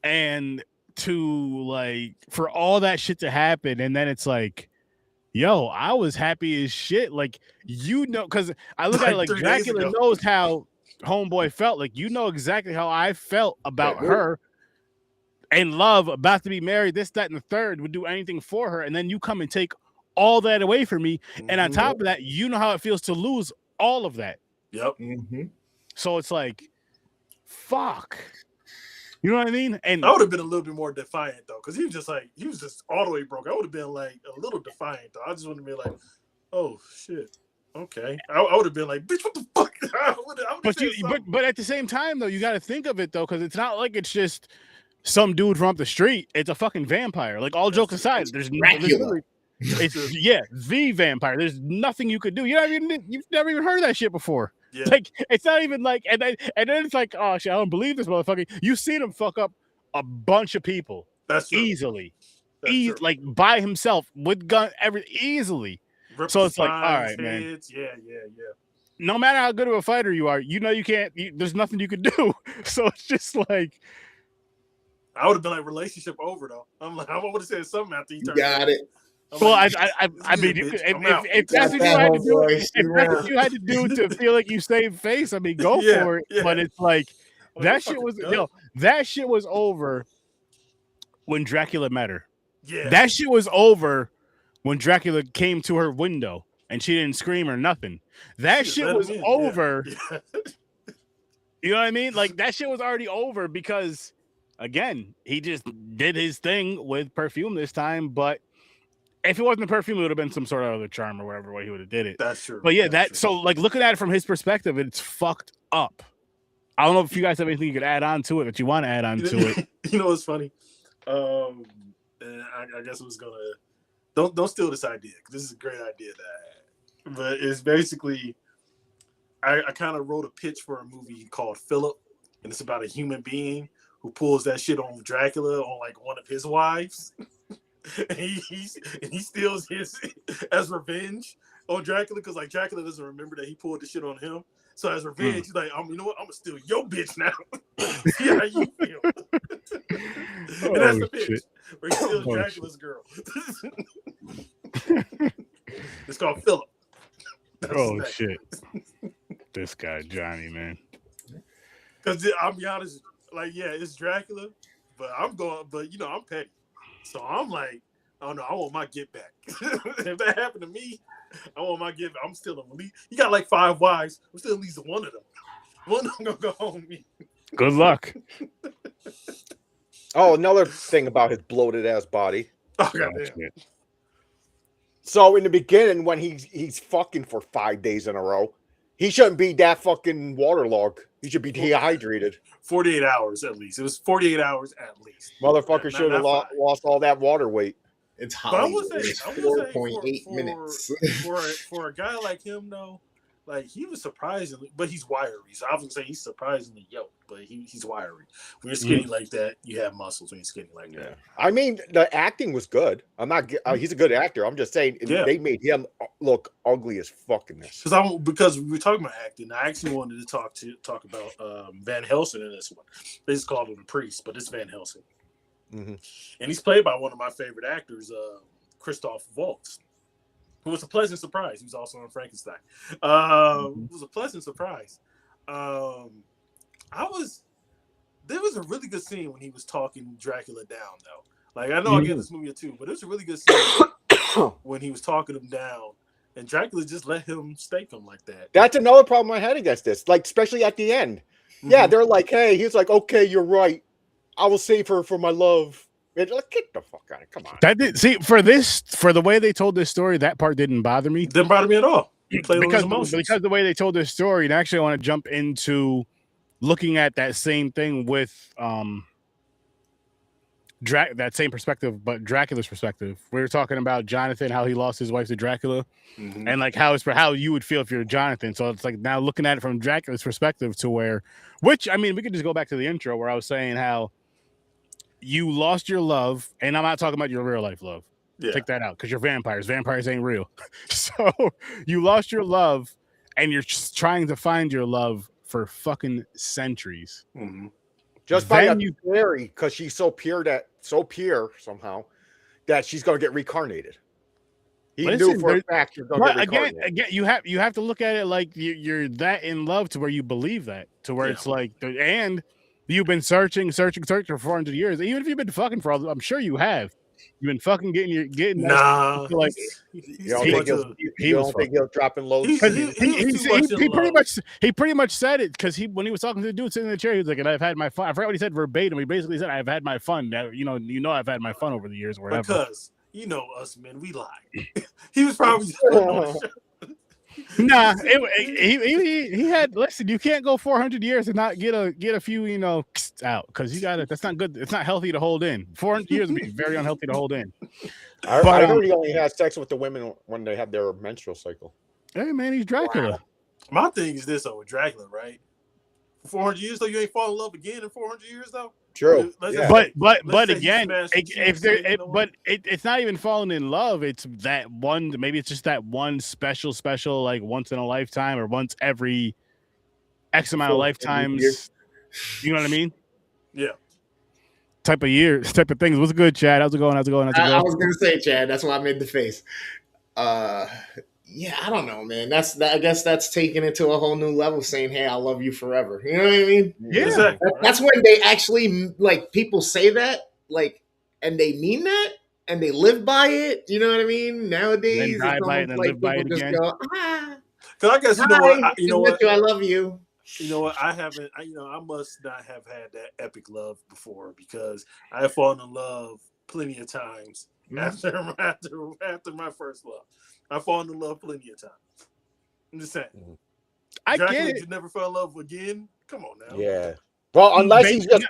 and for all that shit to happen, and then it's like, yo, I was happy as shit. Like, because I look at it like Dracula knows how homeboy felt. Like, exactly how I felt about her and love, about to be married, this, that, and the third, would do anything for her. And then you come and take all that away from me. And on top of that, you know how it feels to lose all of that. Yep. So it's like, fuck. You know what I mean? And I would have been a little bit more defiant though, because he was just all the way broke. I would have been like a little defiant though. I just would have been like, oh shit, okay. I would have been like, bitch, what the fuck? But at the same time though, you got to think of it though, because it's not like it's just some dude from up the street. It's a fucking vampire. Like, all jokes aside, there's Dracula. The vampire. There's nothing you could do. You've never even heard of that shit before. Yeah. Like, it's not even like, and then it's like, oh shit, I don't believe this motherfucker. You've seen him fuck up a bunch of people. That's true. Easily. Like, by himself with gun, easily. So it's like, all right, man. Yeah. No matter how good of a fighter you are, you can't. There's nothing you can do. So it's just like, I would have been like, relationship over though. I'm like, I would have said something after he turned. Got it. Well, I mean, if that's what you had to do, if that's what you had to do to feel like you saved face, I mean, go for it. Yeah. But it's like, that shit was over when Dracula met her. Yeah, that shit was over when Dracula came to her window and she didn't scream or nothing. That shit was over. Yeah. You know what I mean? Like, that shit was already over because, again, he just did his thing with perfume this time, but if it wasn't the perfume, it would have been some sort of other charm or whatever way he would have did it. That's true. But yeah, so like, looking at it from his perspective, it's fucked up. I don't know if you guys have anything you could add on to it that you want to add on to it. You know what's funny? I guess I was gonna don't steal this idea, because this is a great idea that I had. But it's basically, I kind of wrote a pitch for a movie called Philip, and it's about a human being who pulls that shit on Dracula, on like one of his wives. And he steals his as revenge on Dracula, because like Dracula doesn't remember that he pulled the shit on him. So as revenge, he's like, you know what? I'm gonna steal your bitch now. See how you feel. And that's the pitch. Where he steals Dracula's girl. It's called Philip. Shit. This guy Johnny, man. Because I'll be honest, like, yeah, it's Dracula, but I'm petty. So I'm like, oh no, I want my get back. If that happened to me, I want my get back. I'm still at least, you got like 5 wives. I'm still at least one of them. One of them gonna go home with me. Good luck. Oh, another thing about his bloated ass body. Oh, goddamn. So in the beginning, when he's fucking for 5 days in a row, he shouldn't be that fucking waterlogged. He should be dehydrated. 48 hours at least. It was 48 hours at least. Motherfucker should have lost all that water weight. It's Hollywood. It's 4.8 minutes. For a guy like him, though, like, he was surprisingly, but he's wiry. So I was gonna say he's surprisingly yoked, but he's wiry. When you're skinny like that, you have muscles. When you're skinny like that, I mean, the acting was good. I'm not. He's a good actor. I'm just saying they made him look ugly as fucking this. Because we were talking about acting. I actually wanted to talk about Van Helsing in this one. They just called him the priest, but it's Van Helsing, and he's played by one of my favorite actors, Christoph Waltz. It was a pleasant surprise. He was also on Frankenstein. It was a pleasant surprise. There was a really good scene when he was talking Dracula down, though. Like, I know I gave this movie a 2, but it was a really good scene when he was talking him down, and Dracula just let him stake him like that. That's another problem I had against this. Like, especially at the end. Yeah, they're like, hey, he's like, okay, you're right. I will save her for my love. Like, get the fuck out of it. Come on. For the way they told this story, that part didn't bother me. Didn't bother me at all. Because the way they told this story, and actually I want to jump into looking at that same thing with that same perspective, but Dracula's perspective. We were talking about Jonathan, how he lost his wife to Dracula, and like how you would feel if you're Jonathan. So it's like now looking at it from Dracula's perspective to where, which I mean, we could just go back to the intro where I was saying how you lost your love, and I'm not talking about your real life love. Yeah. Take that out because you're vampires. Vampires ain't real. So you lost your love, and you're just trying to find your love for fucking centuries. Just by a theory, because she's so pure somehow that she's going to get reincarnated. He knew for a fact you're going to get reincarnated. Again, you have to look at it like you're that in love to where you believe that, to where it's like, and you've been searching for 400 years. Even if you've been fucking for all, I'm sure you have. You've been fucking getting nah. Like he don't think he'll dropping loads. He pretty much said it because when he was talking to the dude sitting in the chair, he was like, "And I've had my fun." I forgot what he said verbatim. He basically said, "I've had my fun." Now, you know, I've had my fun over the years, or whatever. Because you know us men, we lie. He was probably. Nah, he had. Listen, you can't go 400 years and not get a few, out because you got it. That's not good. It's not healthy to hold in. 400 years would be very unhealtty to hold in. I heard he only had sex with the women when they had their menstrual cycle. Hey man, he's Dracula. Wow. My thing is this though with Dracula, right? For 400 years though, you ain't fall in love again in 400 years though. True. Yeah. But again, it's not even falling in love. It's that one. Maybe it's just that one special, like once in a lifetime or once every X amount of lifetimes. You know what I mean? Yeah. Type of things. What's good, Chad? How's it going? I was gonna say, Chad. That's why I made the face. Yeah, I don't know, man. I guess that's taking it to a whole new level, saying, "Hey, I love you forever." You know what I mean? Yeah. Exactly. That's when they actually people say that, and they mean that, and they live by it. You know what I mean? Nowadays, die by it and live by it again. Go, Because I guess you know what. I love you. You know what? I haven't. I must not have had that epic love before because I have fallen in love plenty of times after my first love. I've fallen in love plenty of times. I'm just saying. I Dracula, get it. You never fell in love again? Come on now. Yeah. Well, unless he just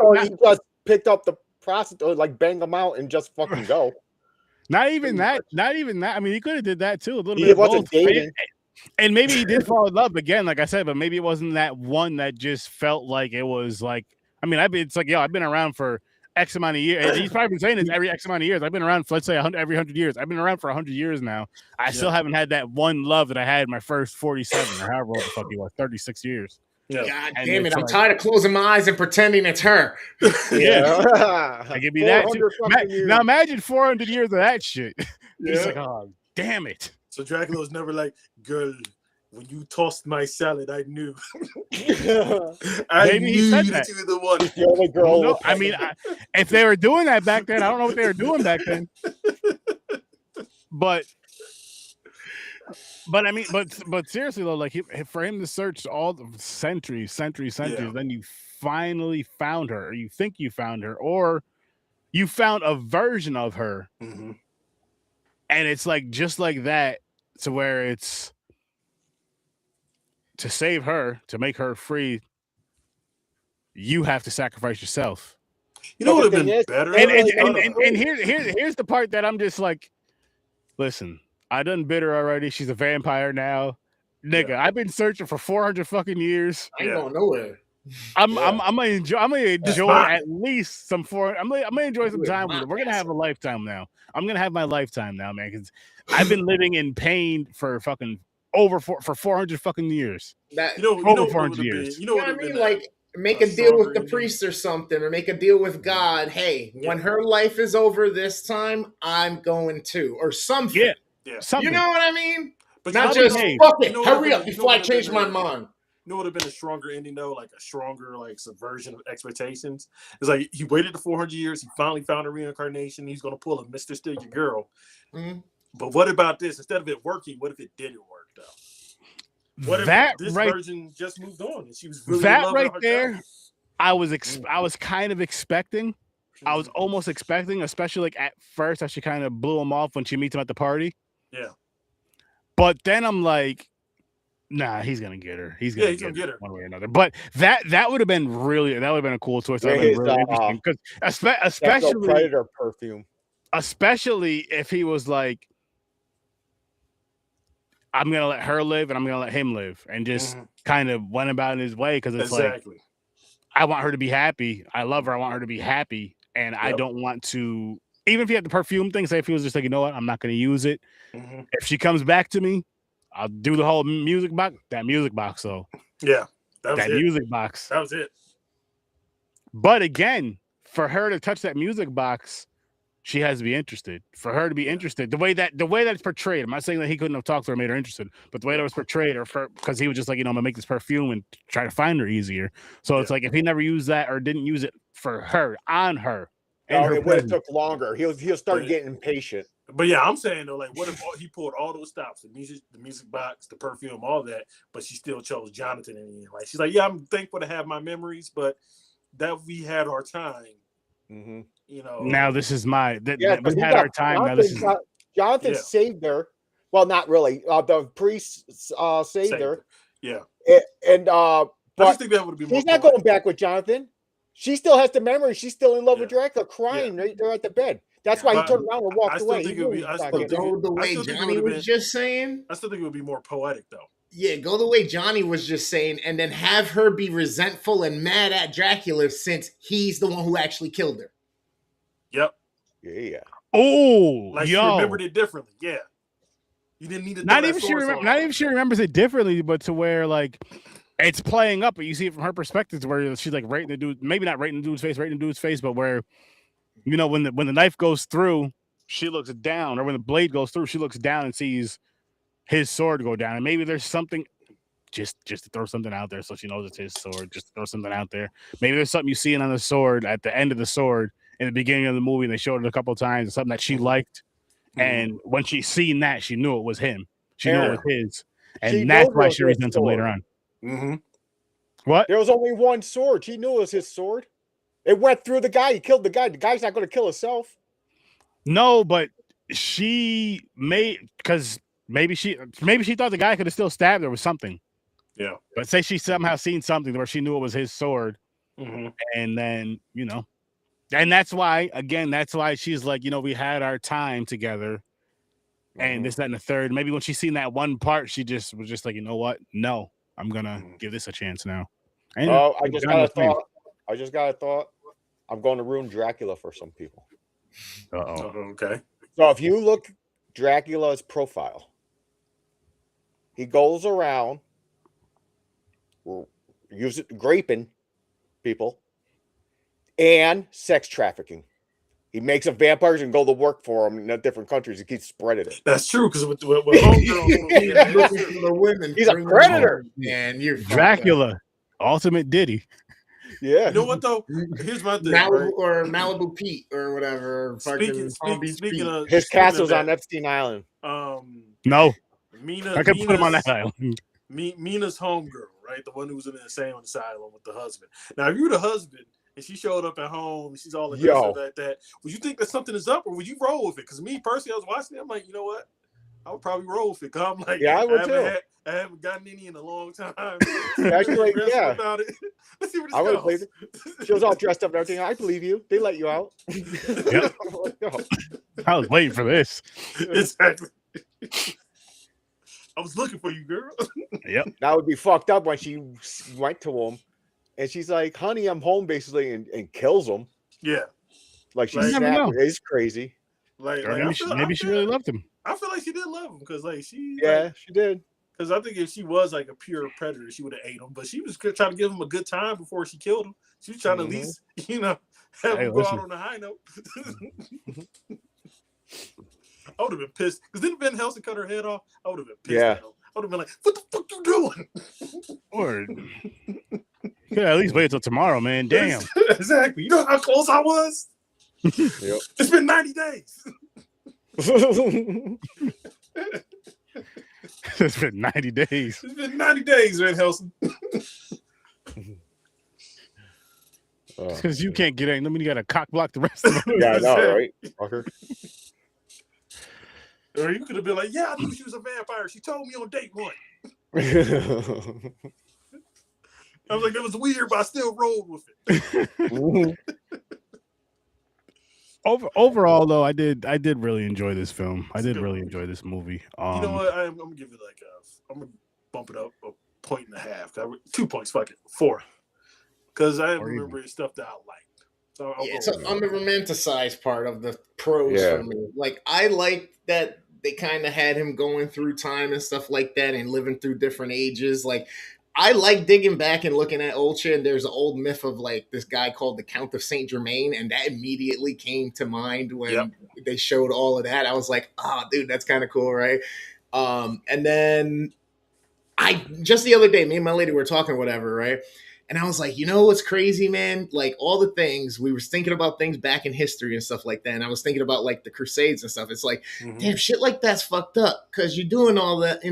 picked up the prostitute, like bang them out and just fucking go. Not even that. I mean, he could have did that too. A little bit. He wasn't dating. And maybe he did fall in love again, like I said, but maybe it wasn't that one that just felt like it was like. I mean, I've been around for X amount of years. And he's probably been saying this every X amount of years. I've been around for, let's say, every 100 years. I've been around for 100 years now. I still haven't had that one love that I had in my first 47 or however old the fuck he was, 36 400 years. God damn it! I'm tired of closing my eyes and pretending it's her. I give you that too. Now imagine 400 years of that shit. It's like, oh, damn it. So Dracula was never like, girl, when you tossed my salad, I knew. I knew that you were the one. The only girl. No, I mean, if they were doing that back then, I don't know what they were doing back then. But I mean, but seriously though, like for him to search all the centuries, then you finally found her, or you think you found her, or you found a version of her, and it's like just like that, to where it's to save her, to make her free, you have to sacrifice yourself. You know what would have been better? And here's the part that I'm just like, listen, I done bit her already. She's a vampire now. Nigga, I've been searching for 400 fucking years. I ain't going nowhere. I'm gonna enjoy at least some I'm gonna enjoy some time with her. We're gonna have a lifetime now. I'm gonna have my lifetime now, man, because I've been living in pain for fucking for 400 fucking years. Over 400 years. You know what I mean? Like, make a deal with the priest or something, or make a deal with God. Hey, when her life is over this time, I'm going to, or something. Yeah. Something. You know what I mean? But not just fuck it. Hurry up before I change my mind. You know what would have been a stronger ending though, like a stronger subversion of expectations. It's like he waited the 400 years, he finally found a reincarnation. He's gonna pull a Mr. Steal Your Girl. But what about this? Instead of it working, what if it didn't work though? What if this version just moved on and she was really that right there? herself? I was kind of expecting. I was almost expecting, especially like at first, how she kind of blew him off when she meets him at the party. Yeah. But then I'm like, Nah, he's gonna get her. He's Yeah, gonna he's gonna get her. one way or another. But that would have been a cool twist. That would have been really interesting because especially Predator perfume. Especially if he was like, I'm gonna let her live and I'm gonna let him live, and just kind of went about his way because it's like, I want her to be happy. I love her. I want her to be happy, and I don't want to. Even if he had the perfume thing, say if he was just like, you know what, I'm not gonna use it. If she comes back to me, I'll do the whole music box. That music box, though. Yeah, that music box. That was it. But again, for her to touch that music box, she has to be interested. For her to be interested, the way that it's portrayed. I'm not saying that he couldn't have talked to her and made her interested, but the way that was portrayed, or because he was just like, I'm gonna make this perfume and try to find her easier. So it's like if he never used that or didn't use it for her, on her, it would have took longer. He'll start getting impatient. But yeah, I'm saying though, like, what if he pulled all those stops, the music box, the perfume, all that, but she still chose Jonathan in the end? Like, she's like, yeah, I'm thankful to have my memories, but that we had our time. Now this is my we had our time. Jonathan, now this is Jonathan saved her. Well, not really. The priest saved her. Yeah, and I just think that would be. She's not going back with Jonathan. She still has the memory. She's still in love with Dracula, crying right there at the bed. That's why he turned around and walked away. Go the way Johnny was just saying. I still think it would be more poetic, though. Yeah, go the way Johnny was just saying, and then have her be resentful and mad at Dracula since he's the one who actually killed her. Yep. Yeah. Oh, like she remembered it differently. Yeah. You didn't need to. Not even she remembers it differently, but to where like it's playing up, but you see it from her perspective, to where she's like rating the dude, maybe not rating the dude's face, but where. When the knife goes through, she looks down, or when the blade goes through, she looks down and sees his sword go down. And maybe there's something, just to throw something out there, so she knows it's his sword. Just to throw something out there. Maybe there's something you see on the sword at the end of the sword in the beginning of the movie. And they showed it a couple of times. Something that she liked, and when she seen that, she knew it was him. She knew it was his, and that's why she resents him later on. What? There was only one sword. She knew it was his sword. It went through the guy. He killed the guy. The guy's not going to kill himself. No, but she because maybe she thought the guy could have still stabbed her with something. Yeah. But say she somehow seen something where she knew it was his sword, and then and that's why she's like, we had our time together, and this, that, and the third. Maybe when she seen that one part, she just was just like, you know what? No, I'm gonna give this a chance now. And I just got a thought. I'm going to ruin Dracula for some people. Okay. So if you look Dracula's profile, he goes around graping people and sex trafficking. He makes up vampires and go to work for them in different countries. He keeps spreading it. That's true, because with homegirl, looking for the women, he's a predator. And you're Dracula, ultimate Diddy. Yeah. You know what though? Here's my thing. Malibu Pete or whatever. Speaking of his castle's on Epstein Island. No, Mina, I can put him on that island. Mina's homegirl, right? The one who was in the insane asylum with the husband. Now, if you were the husband and she showed up at home and she's all aggressive like that, would you think that something is up, or would you roll with it? Because me personally, I was watching it. I'm like, you know what? I would probably roll with it. Cause I'm like, I would too. I haven't gotten any in a long time. Actually, about it. Let's see what I would believe it. She was all dressed up and everything. I believe you. They let you out. Yep. I was waiting for this. Exactly. I was looking for you, girl. Yep. That would be fucked up when she went to him and she's like, honey, I'm home, basically, and kills him. Yeah. Like she's snapped. It's crazy. Maybe she really loved him. I feel like she did love him because, like, she did. Because I think if she was like a pure predator, she would have ate him. But she was trying to give him a good time before she killed him. She was trying to at least, have him go out on a high note. I would have been pissed. Because didn't Van Helsing cut her head off? I would have been pissed at him. I would have been like, what the fuck you doing? Or at least wait until tomorrow, man. Damn. Exactly. You know how close I was? Yep. It's been 90 days. It's been 90 days. It's been 90 days, Van Helsing. Because you can't get in. I mean, you got to cock block the rest of them. Yeah, I know, right? Fucker. Or you could have been like, yeah, I knew she was a vampire. She told me on date one. I was like, it was weird, but I still rolled with it. Overall, though, I did really enjoy this film. I did really enjoy this movie. You know what? I'm gonna give it like I'm gonna bump it up 1.5. 2 points, fuck it, 4. Because I remember stuff that I liked. So it's on the romanticized part of the pros for me. Like, I like that they kind of had him going through time and stuff like that and living through different ages. Like, I like digging back and looking at old shit. And there's an old myth of like this guy called the Count of Saint Germain, and that immediately came to mind when they showed all of that. I was like, dude, that's kind of cool, right? And then just the other day, me and my lady were talking, whatever, right? And I was like, you know what's crazy, man? Like, all the things, we were thinking about things back in history and stuff like that. And I was thinking about like the Crusades and stuff. It's like, damn, shit like that's fucked up, because you're doing all that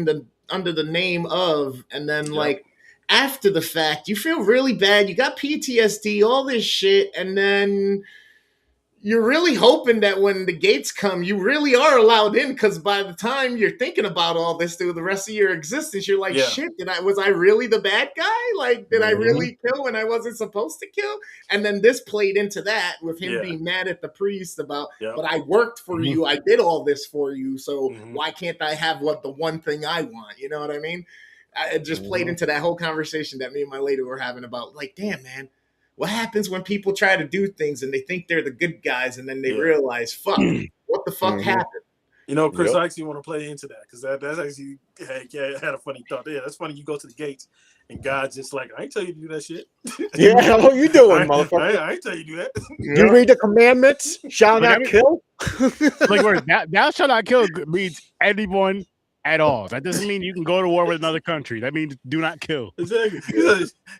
under the name of, and then like after the fact, you feel really bad. You got PTSD, all this shit, and then you're really hoping that when the gates come, you really are allowed in, because by the time you're thinking about all this through the rest of your existence, you're like, shit, was I really the bad guy? Like, did I really kill when I wasn't supposed to kill? And then this played into that with him being mad at the priest about, but I worked for you, I did all this for you, so why can't I have the one thing I want? You know what I mean? It just played into that whole conversation that me and my lady were having about, like, damn, man, what happens when people try to do things and they think they're the good guys, and then they realize, fuck, what the fuck happened? You know, Chris, I actually want to play into that, because that's actually, had a funny thought. Yeah, that's funny. You go to the gates and God's just like, I ain't tell you to do that shit. What you doing, motherfucker? I ain't tell you to do that. You read the commandments? Shall not kill? Like, where thou shalt not kill means anyone at all. That doesn't mean you can go to war with another country. That means do not kill. Exactly.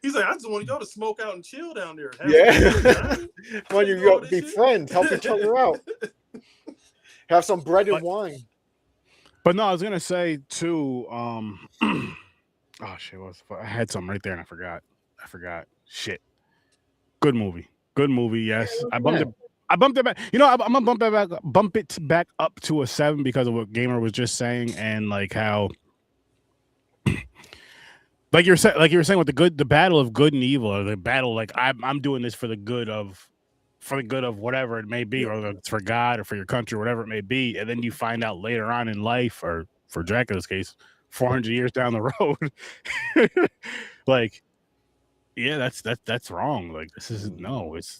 He's like, I just want to go to smoke out and chill down there. When you go be friends, help each other out. Have some bread and wine. But no, I was gonna say too. Oh shit! I had something right there and I forgot. Shit. Good movie. Yes, I bumped it back. You know, I'm gonna bump it back up to a 7 because of what Gamer was just saying, and like how, like you were saying with the battle of good and evil, or the battle, like I'm doing this for the good of whatever it may be, or it's for God or for your country, or whatever it may be, and then you find out later on in life, or for Dracula's case, 400 years down the road, like. Yeah, that's wrong. Like, this is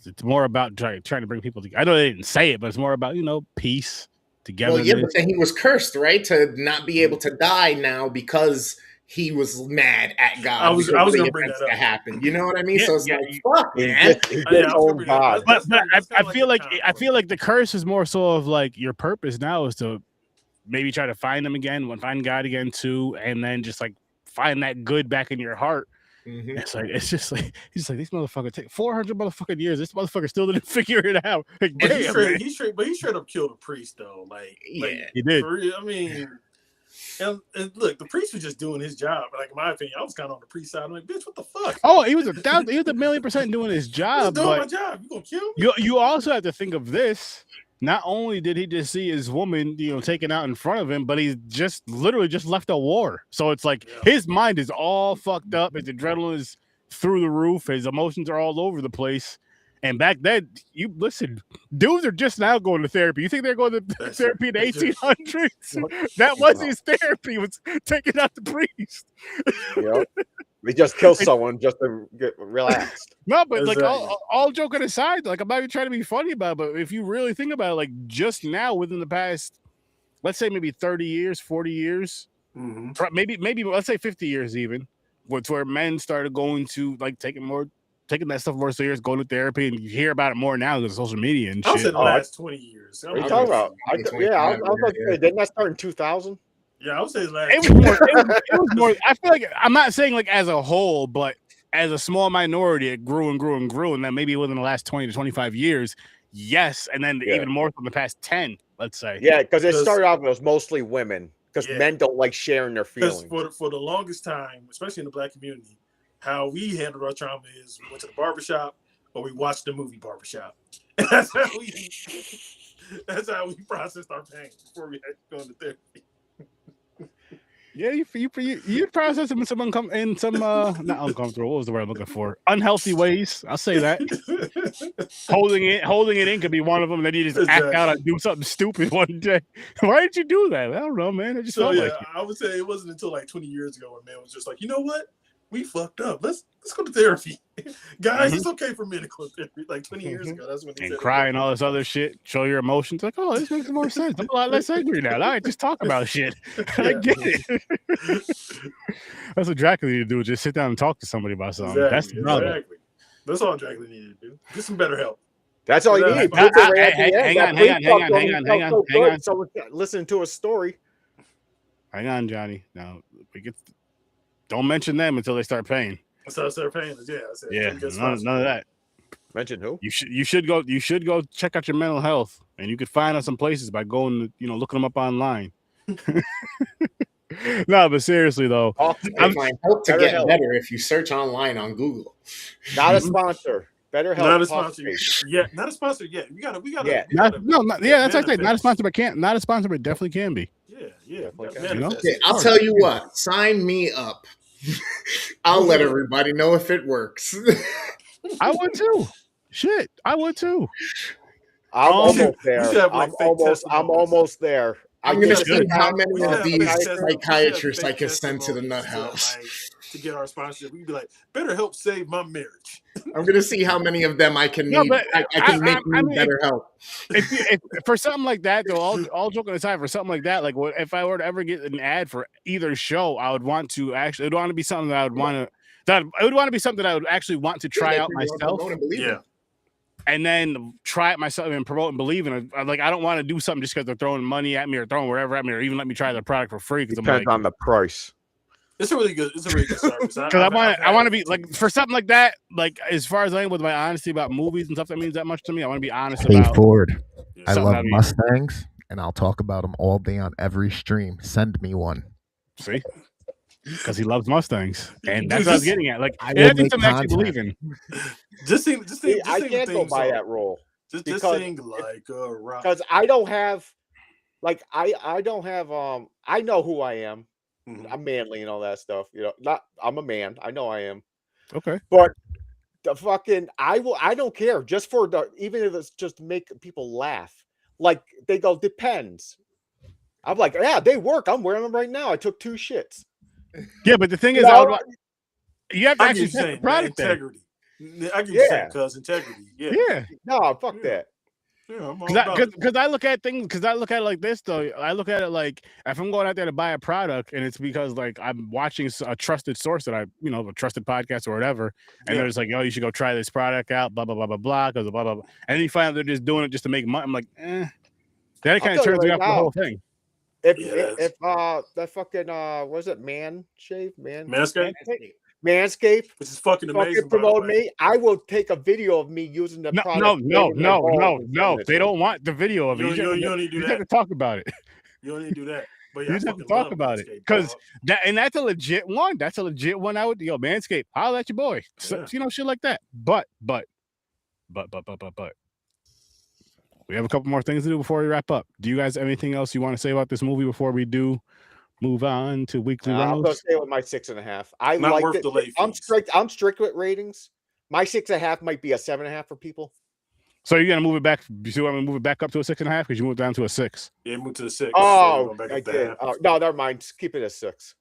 it's more about trying to bring people together. I know they didn't say it, but it's more about, peace, together. Well, yeah, but then he was cursed, right, to not be able to die now because he was mad at God. I was going to bring that up. To happen. You know what I mean? Yeah, so it's like, fuck, man. I feel like the curse is more so of like your purpose now is to maybe try to find him again, find God again too, and then just like find that good back in your heart. It's just like these motherfuckers take 400 motherfucking years. This motherfucker still didn't figure it out. Like, he straight up killed a priest though. Like he did. I mean, and look, the priest was just doing his job. Like, in my opinion, I was kind of on the priest side. I'm like, bitch, what the fuck? Oh, he was a 1,000,000% doing his job. Doing my job. You gonna kill me? You also have to think of this. Not only did he just see his woman, taken out in front of him, but he's just literally just left a war. So it's like his mind is all fucked up. His adrenaline is through the roof. His emotions are all over the place. And back then, dudes are just now going to therapy. You think they're going to therapy in the 1800s? That was his therapy, was taking out the priest. We just kill someone just to get relaxed. No, but like all joking aside, like I'm not even trying to be funny about it, but if you really think about it, like just now within the past, let's say maybe 30 years, 40 years, maybe let's say 50 years even, where men started going to like taking that stuff more serious, going to therapy, and you hear about it more now because of social media and shit. I said the last 20 years. What are you talking about? I was about to say, didn't that start in 2000? Yeah, I would say it was more. I feel like I'm not saying like as a whole, but as a small minority, it grew and grew and grew, and then maybe within the last 20 to 25 years, yes, and then even more from the past 10, let's say. Yeah, because it started off as mostly women, because men don't like sharing their feelings. For the longest time, especially in the black community, how we handled our trauma is we went to the barbershop or we watched the movie Barbershop. That's how we processed our pain before we had to go into therapy. Yeah, you process them in some not uncomfortable. What was the word I'm looking for? Unhealthy ways. I'll say that. holding it in could be one of them. And then you just act out and do something stupid one day. Why did you do that? I don't know, man. I just felt like it. I would say it wasn't until like 20 years ago when man was just like, you know what? We fucked up. Let's go to therapy, guys. It's okay for men to go to therapy. Like 20 years ago, that's when he said cry and all this other shit. Show your emotions. Like, oh, this makes more sense. I'm a lot less angry now. All right, just talk about shit. I get it. That's what Dracula needed to do. Just sit down and talk to somebody about something. Exactly, That's the problem. exactly. That's all Dracula needed to do. Get some better help. That's all you need. Hang on. Someone listening to a story. Hang on, Johnny. Now don't mention them until they start paying. So start paying. Yeah, none of that. Mention who? You should go check out your mental health, and you could find out some places by going, looking them up online. No, but seriously though, I hope to get better if you search online on Google. Not a sponsor. BetterHelp. Not a sponsor. Yeah, not a sponsor yet. We gotta. Yeah. That's what I say. Not a sponsor, but Not a sponsor, but definitely can be. Yeah. Okay, I'll tell you what. Sign me up. I'll let everybody know if it works. I would too. Shit, I would too. I'm almost there. I'm almost there. I'm going to see how many of these psychiatrists I can send to the nut house. To get our sponsorship, we'd be like, better help save my marriage. I'm going to see how many of them I can need. I can make better help. If for something like that, though, all joking aside, for something like that, like if I were to ever get an ad for either show, I would want to actually, it would want to be something that I would want to, it would want to be something that I would actually want to try out myself. Yeah. And then try it myself and promote and believe in it. Like, I don't want to do something just because they're throwing money at me or throwing whatever at me or even let me try the product for free. Depends on the price. It's a really good service. Because I want to be like, for something like that, like as far as I am with my honesty about movies and stuff that means that much to me, I want to be honest about. Ford. I love Mustangs, and I'll talk about them all day on every stream. Send me one. See? Because he loves Mustangs, and that's what I was getting at. Like, everything I'm actually believing. Just I can't go by that role. Just sing like a rock. Because I don't have, like, I don't have. I know who I am. Mm-hmm. I'm manly and all that stuff. I'm a man. I know I am. Okay, but the fucking I don't care. Just for even if it's just to make people laugh. Like they go depends. I'm like, yeah, they work. I'm wearing them right now. I took 2 shits. Yeah, but the thing is, you have to actually say product integrity. I can say cause integrity. Yeah. No, fuck that. Because I look at things. Because I look at it like this though. I look at it like if I'm going out there to buy a product, and it's because like I'm watching a trusted source that a trusted podcast or whatever, and they're just like, oh, you should go try this product out. Blah blah blah blah blah. Because blah blah blah. And then you find out they're just doing it just to make money. I'm like, Then it kind of turns me off the whole thing. If that fucking was it Manscaped, which is fucking amazing. Promote me. I will take a video of me using the product. No. They don't want the video of it. You don't need to do that. You have to talk about it. You don't need to do that. But you just have to talk about it because that's a legit one. That's a legit one. I would Manscaped. Holla at your boy. So, shit like that. But. We have a couple more things to do before we wrap up. Do you guys have anything else you want to say about this movie before we do move on to weekly runnels? I'm going to stay with my 6.5. I like it. I'm strict with ratings. My 6.5 might be a 7.5 for people. So you're going to move it back? You see, I'm going to move it back up to a 6.5 because you moved down to a 6. Yeah, move to a 6. Oh, I did. No, never mind. Keep it at 6.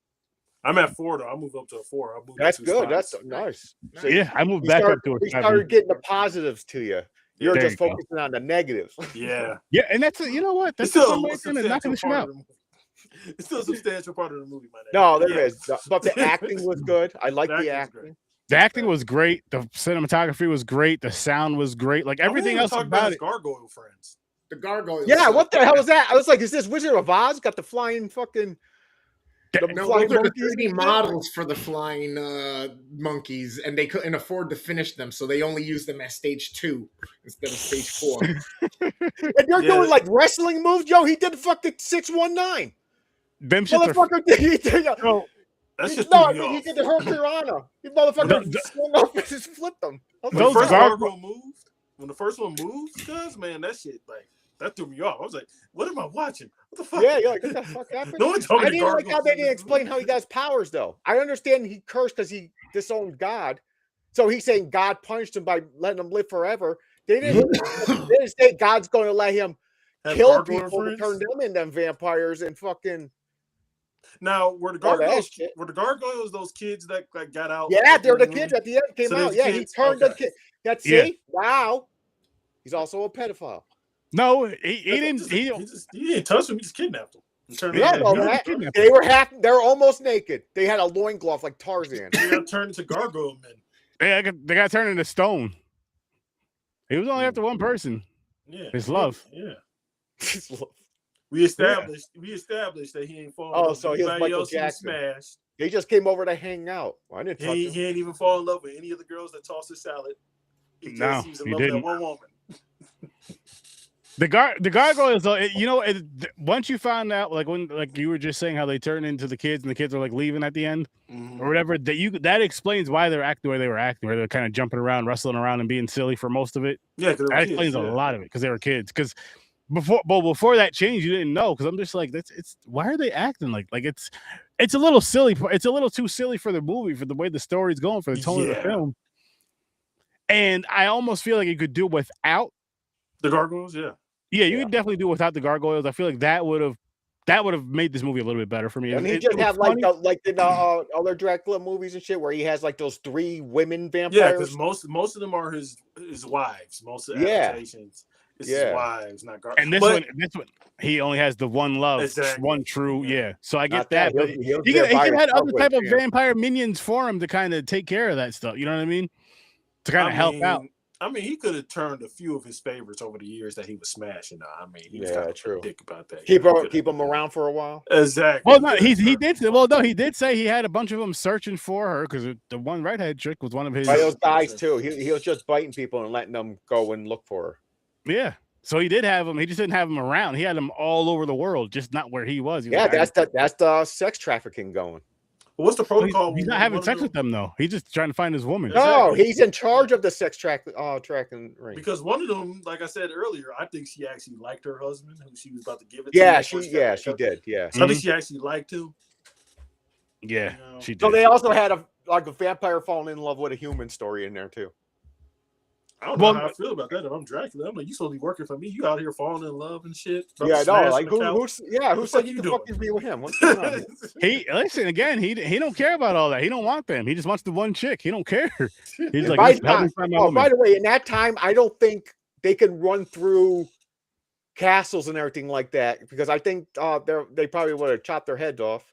I'm at 4 though. I'll move up to a 4. That's good. That's nice. So I moved back up to a 7. We started getting the positives to you. You're just focusing on the negatives. Yeah, and that's you know what? That's still not going to shoot out. It's still a substantial part of the movie, man. No, there is. But the acting was good. I like the acting. The acting was great. The cinematography was great. The sound was great. Like everything else about it. Gargoyle friends. The gargoyle. Yeah, what the hell was that? I was like, is this Wizard of Oz? Got the flying fucking. Those are the 3D models for the flying monkeys, and they couldn't afford to finish them, so they only used them at stage 2 instead of stage 4. And you're doing like wrestling moves, Joe. He did fucking 619. Them motherfucker did. He did the Hurricanrana. He motherfucker swung up and just flipped them. When the first one moves, because man, that shit like That threw me off. I was like, what am I watching? What the fuck? Yeah, you're like, what the fuck happened? No one told me I didn't like how they didn't explain how he got his powers, though. I understand he cursed because he disowned God. So he's saying God punished him by letting him live forever. They didn't say God's going to let him kill people to turn them into vampires and fucking. Now, were the gargoyles those kids that got out? Yeah, they're the kids at the end came out. Yeah, he turned the kid. That's wow. He's also a pedophile. No, he didn't. He didn't touch him. He just kidnapped him. They were they're almost naked. They had a loincloth like Tarzan. They got turned into gargoyle men. They got turned into stone. He was only after one person. Yeah, his love. Yeah, his love. We established that he ain't falling. Oh, so he was Michael Jackson. Smashed. He just came over to hang out. Well, I didn't touch him. He ain't even fall in love with any of the girls that tossed his salad. He was in love with that one woman. The gargoyles, though, once you found out, like you were just saying how they turn into the kids and the kids are like leaving at the end or whatever, that explains why they're acting the way they were acting, where they're kind of jumping around, wrestling around, and being silly for most of it. Yeah, that explains a lot of it because they were kids. Because before that change, you didn't know. Because I'm just like, why are they acting like it's a little silly? It's a little too silly for the movie, for the way the story's going, for the tone of the film. And I almost feel like you could do without the gargoyles. Yeah, you could definitely do without the gargoyles. I feel like that would have made this movie a little bit better for me. And he just have like in other Dracula movies and shit, where he has like those 3 women vampires. Yeah, because most of them are his wives. Most of the adaptations, it's his wives, not gargoyles. And this one, he only has the one love, one true. Yeah, so I get that. But he could have other type of vampire minions for him to kind of take care of that stuff. You know what I mean? To kind of help out. I mean, he could have turned a few of his favorites over the years that he was smashing. I mean, he was kind of a dick about that. Keep him around for a while. Exactly. Well, no, he did. Well, no, he did say he had a bunch of them searching for her because the one redhead chick was one of his. By those guys too. He was just biting people and letting them go and look for her. Yeah. So he did have them. He just didn't have them around. He had them all over the world, just not where he was. That's the sex trafficking going. What's the protocol? He's not having sex with them though. He's just trying to find his woman. No, he's in charge of the sex tracking ring. Because one of them, like I said earlier, I think she actually liked her husband, who she was about to give it to. She did. Yeah, so I think she actually liked him. Yeah, she did. So they also had a vampire falling in love with a human story in there too. I don't know how I feel about that. If I'm Dracula, I'm like, you supposed to be working for me. You out here falling in love and shit. Yeah, I know. Like who said you fuck you be with him? What's going on? He don't care about all that. He don't want them. He just wants the one chick. He don't care. He's like, by the way, in that time, I don't think they can run through castles and everything like that because I think they probably would have chopped their heads off.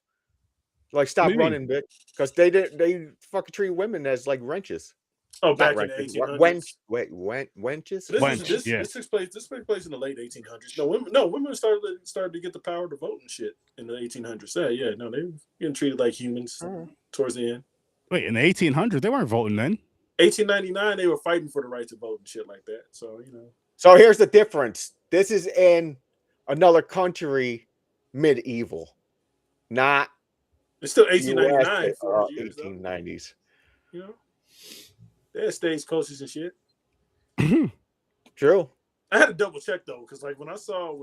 Like stop running, bitch, because they fucking treat women as like wrenches. Oh, back in the 1800s. Wenches? This took place in the late 1800s. Women started to get the power to vote and shit in the 1800s. They were getting treated like humans towards the end. Wait, in the 1800s, they weren't voting then. 1899, they were fighting for the right to vote and shit like that. So, So here's the difference. This is in another country, medieval, not. It's still 1899 for 1890s. They had stagecoaches and shit. True. I had to double check though, because like when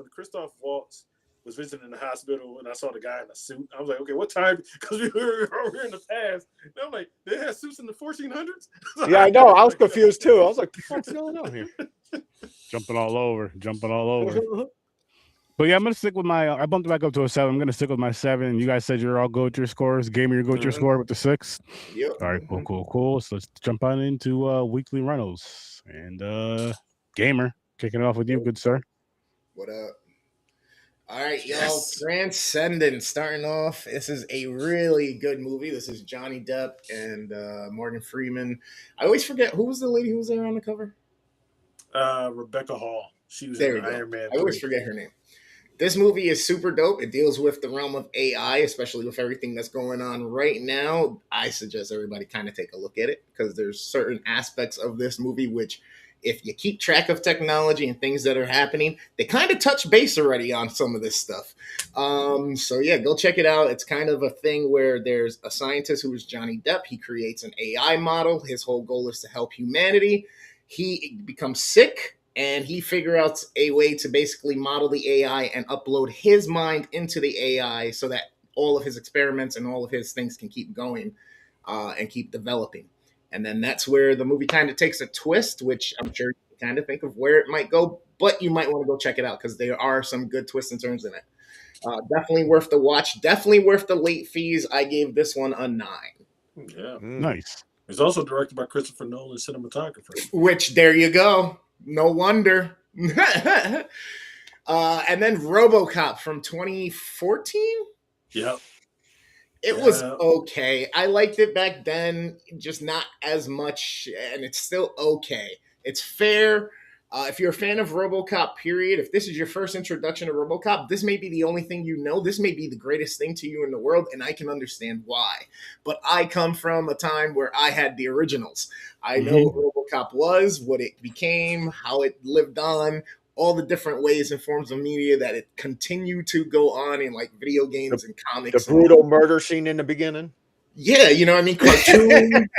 Christoph Waltz was visiting the hospital and I saw the guy in a suit, I was like, okay, what time? Because we were in the past. And I'm like, they had suits in the 1400s? Yeah, I know. I was confused too. I was like, what the fuck's going on here? Jumping all over. But yeah, I'm gonna stick with I bumped it back up to a 7. I'm gonna stick with my 7. You guys said you're all go with your scores. Gamer, you go with your score with the 6. Yep. All right, cool. So let's jump on into weekly rentals. And Gamer, kicking it off with you, good sir. What up? All right, y'all. Transcendence starting off. This is a really good movie. This is Johnny Depp and Morgan Freeman. I always forget who was the lady who was there on the cover. Rebecca Hall. She was there. In Iron Man 3. I always forget her name. This movie is super dope. It deals with the realm of AI, especially with everything that's going on right now. I suggest everybody kind of take a look at it because there's certain aspects of this movie which, if you keep track of technology and things that are happening, they kind of touch base already on some of this stuff. So yeah, go check it out. It's kind of a thing where there's a scientist who is Johnny Depp. He creates an AI model. His whole goal is to help humanity. He becomes sick and he figured out a way to basically model the AI and upload his mind into the AI so that all of his experiments and all of his things can keep going and keep developing. And then that's where the movie kind of takes a twist, which I'm sure you kind of think of where it might go, but you might want to go check it out because there are some good twists and turns in it. Definitely worth the watch. Definitely worth the late fees. I gave this one a 9. Yeah. Nice. It's also directed by Christopher Nolan, cinematographer. Which, there you go. No wonder. And then RoboCop from 2014? Yep. It was okay. I liked it back then, just not as much, and it's still okay. It's fair. If you're a fan of RoboCop, period, if this is your first introduction to RoboCop, this may be the only thing you know. This may be the greatest thing to you in the world, and I can understand why. But I come from a time where I had the originals. I know what RoboCop was, what it became, how it lived on, all the different ways and forms of media that it continued to go on in, like video games and comics. The brutal murder scene in the beginning. Yeah, you know what I mean? Cartoons,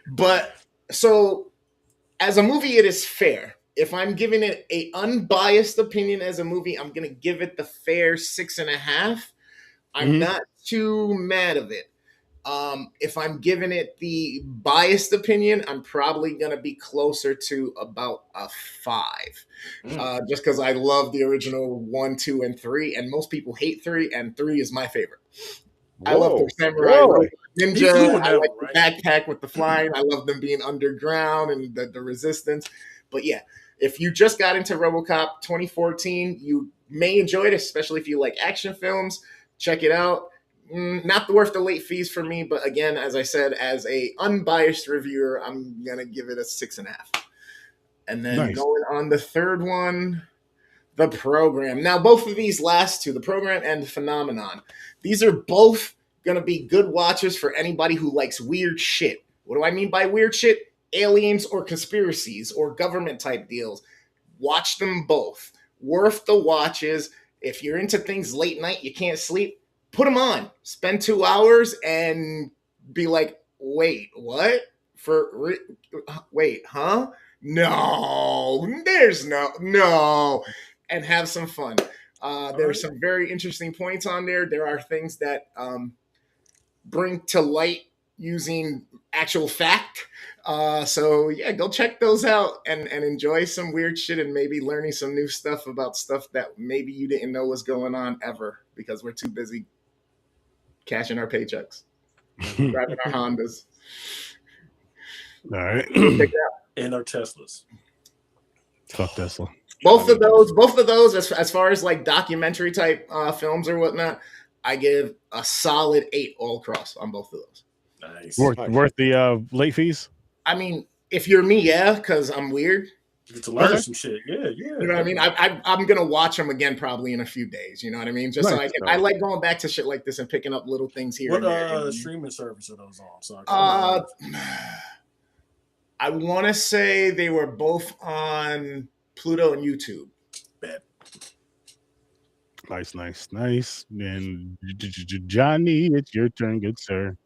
but so as a movie, it is fair. If I'm giving it an unbiased opinion as a movie, I'm going to give it the fair 6.5. I'm not too mad of it. If I'm giving it the biased opinion, I'm probably going to be closer to about a 5. Just because I love the original 1, 2, and 3, and most people hate 3, and 3 is my favorite. Whoa, I love the samurai ninja. I like the backpack with the flying. I love them being underground and the resistance. But yeah, if you just got into RoboCop 2014, you may enjoy it, especially if you like action films. Check it out. Not worth the late fees for me, but again, as I said, as a unbiased reviewer, I'm gonna give it a 6.5. And then going on the third one, The Program. Now, both of these last two, The Program and The Phenomenon, these are both gonna be good watches for anybody who likes weird shit. What do I mean by weird shit? Aliens or conspiracies or government type deals. Watch them both. Worth the watches. If you're into things late night, you can't sleep, put them on. Spend 2 hours and be like, wait, what? Wait, huh? No, there's no. And have some fun. There's some very interesting points on there. There are things that bring to light using actual fact. So yeah, go check those out and enjoy some weird shit and maybe learning some new stuff about stuff that maybe you didn't know was going on ever because we're too busy cashing our paychecks, driving our Hondas. All right. And our Teslas. Fuck Tesla. Both of those, as far as like documentary type films or whatnot, I give a solid 8 all across on both of those. Nice. Worth the late fees? I mean, if you're me, yeah, because I'm weird. You get to learn some shit. Yeah. You know what I mean? I'm going to watch them again probably in a few days. You know what I mean? Just so I like going back to shit like this and picking up little things here and there. What streaming service are those on? So I want to say they were both on Pluto and YouTube. Bet. Nice. And Johnny, it's your turn, good sir.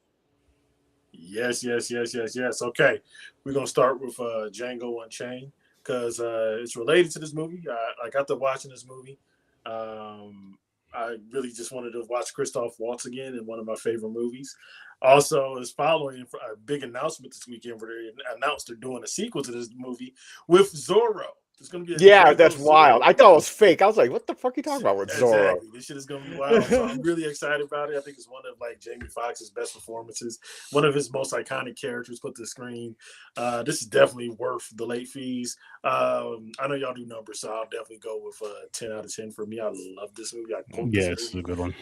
Yes. Okay, we're gonna start with Django Unchained because it's related to this movie. I got to watching this movie. I really just wanted to watch Christoph Waltz again in one of my favorite movies. Also, is following a big announcement this weekend where they announced they're doing a sequel to this movie with Zorro. It's gonna be that's wild. I thought it was fake. I was like, what the fuck are you talking about with Zorro? This shit is gonna be wild. So I'm really excited about it. I think it's one of like Jamie Foxx's best performances, one of his most iconic characters put to the screen. This is definitely worth the late fees. I know y'all do numbers, so I'll definitely go with 10 out of 10 for me. I love this movie. It's a good one.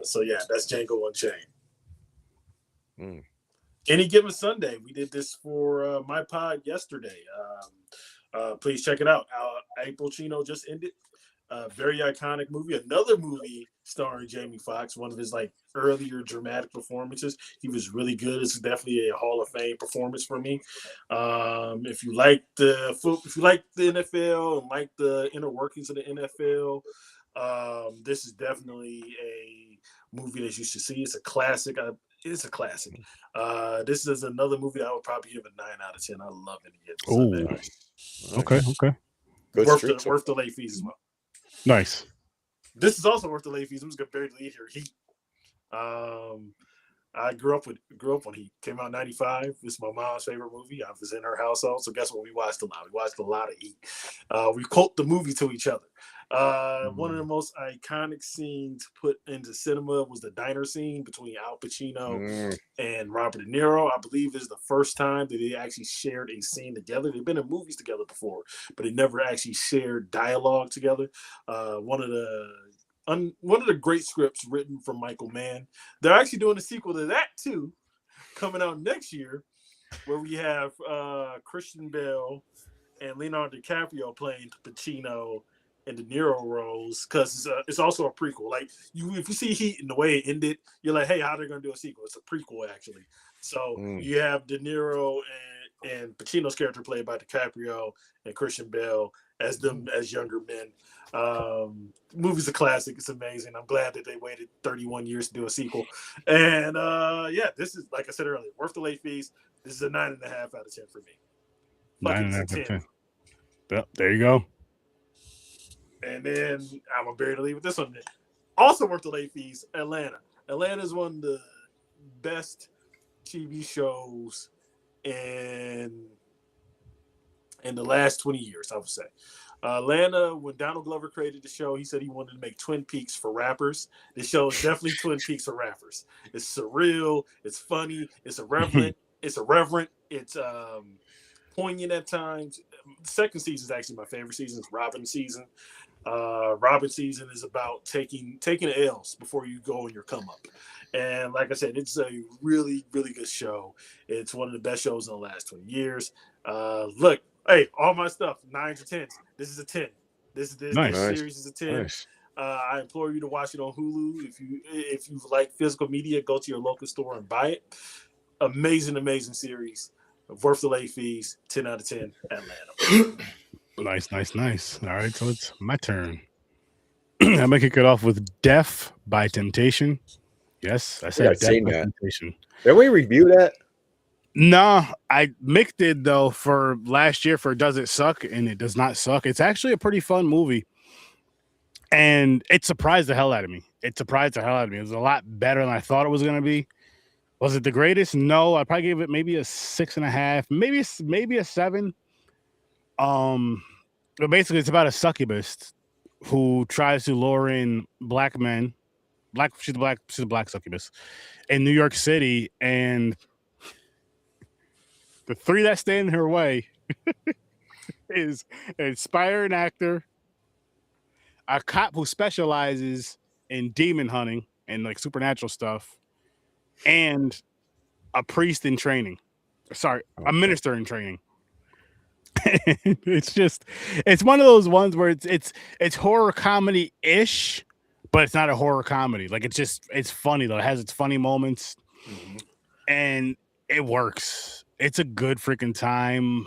So yeah, that's Django Unchained. Any Given Sunday, we did this for my pod yesterday. Please check it out. Al Pacino just ended. Very iconic movie. Another movie starring Jamie Foxx, one of his like earlier dramatic performances. He was really good. It's definitely a Hall of Fame performance for me. If you like the NFL and like the inner workings of the NFL, this is definitely a movie that you should see. It's a classic. This is another movie I would probably give a 9 out of 10. I love it. Okay. Good Worth the late fees as well. Nice. This is also worth the late fees. I'm just gonna bury the lead here. Heat. I grew up when he came out in '95. This is my mom's favorite movie. I was in her household, so guess what? We watched a lot. We watched a lot of Heat. We quote the movie to each other. One of the most iconic scenes put into cinema was the diner scene between Al Pacino and Robert De Niro. I believe this is the first time that they actually shared a scene together. They've been in movies together before, but they never actually shared dialogue together. One of the great scripts written from Michael Mann. They're actually doing a sequel to that too, coming out next year, where we have Christian Bale and Leonardo DiCaprio playing Pacino and De Niro roles, because it's also a prequel. Like if you see Heat and the way it ended, you're like, hey, how are they going to do a sequel? It's a prequel actually. So you have De Niro and Pacino's character played by DiCaprio and Christian Bale as them as younger men. Movie's a classic. It's amazing. I'm glad that they waited 31 years to do a sequel. And this is, like I said earlier, worth the late fees. This is a 9.5 out of 10 for me. 9.5 out of 10. Yep, there you go. And then I'm gonna bury the lead with this one. Also worth the late fees. Atlanta. Atlanta is one of the best TV shows in the last 20 years, I would say. Atlanta, when Donald Glover created the show, he said he wanted to make Twin Peaks for rappers. This show is definitely Twin Peaks for rappers. It's surreal, it's funny, it's irreverent, it's poignant at times. The second season is actually my favorite season. It's Robin season. Robin season is about taking L's before you go on your come up. And like I said, it's a really, really good show. It's one of the best shows in the last 20 years. Look, hey, all my stuff, 9s or 10s. This is a 10. This series is a 10. Nice. I implore you to watch it on Hulu. If you like physical media, go to your local store and buy it. Amazing series. Worth the late fees. 10 out of 10. Atlanta. Nice. All right, so it's my turn. I'm gonna kick it off with Death by Temptation. Yes, I said Death by Temptation. Did we review that? No, Mick did though for last year for Does It Suck? And it does not suck. It's actually a pretty fun movie. And it surprised the hell out of me. It was a lot better than I thought it was going to be. Was it the greatest? No, I'd probably give it maybe a 6.5, maybe a 7. But basically it's about a succubus who tries to lure in black men. She's a black succubus in New York City, and the 3 that stand in her way is an aspiring actor, a cop who specializes in demon hunting and like supernatural stuff, and a priest in training. A minister in training. It's one of those ones where it's horror comedy-ish, but it's not a horror comedy. Like it's funny though. It has its funny moments, and it works. It's a good freaking time.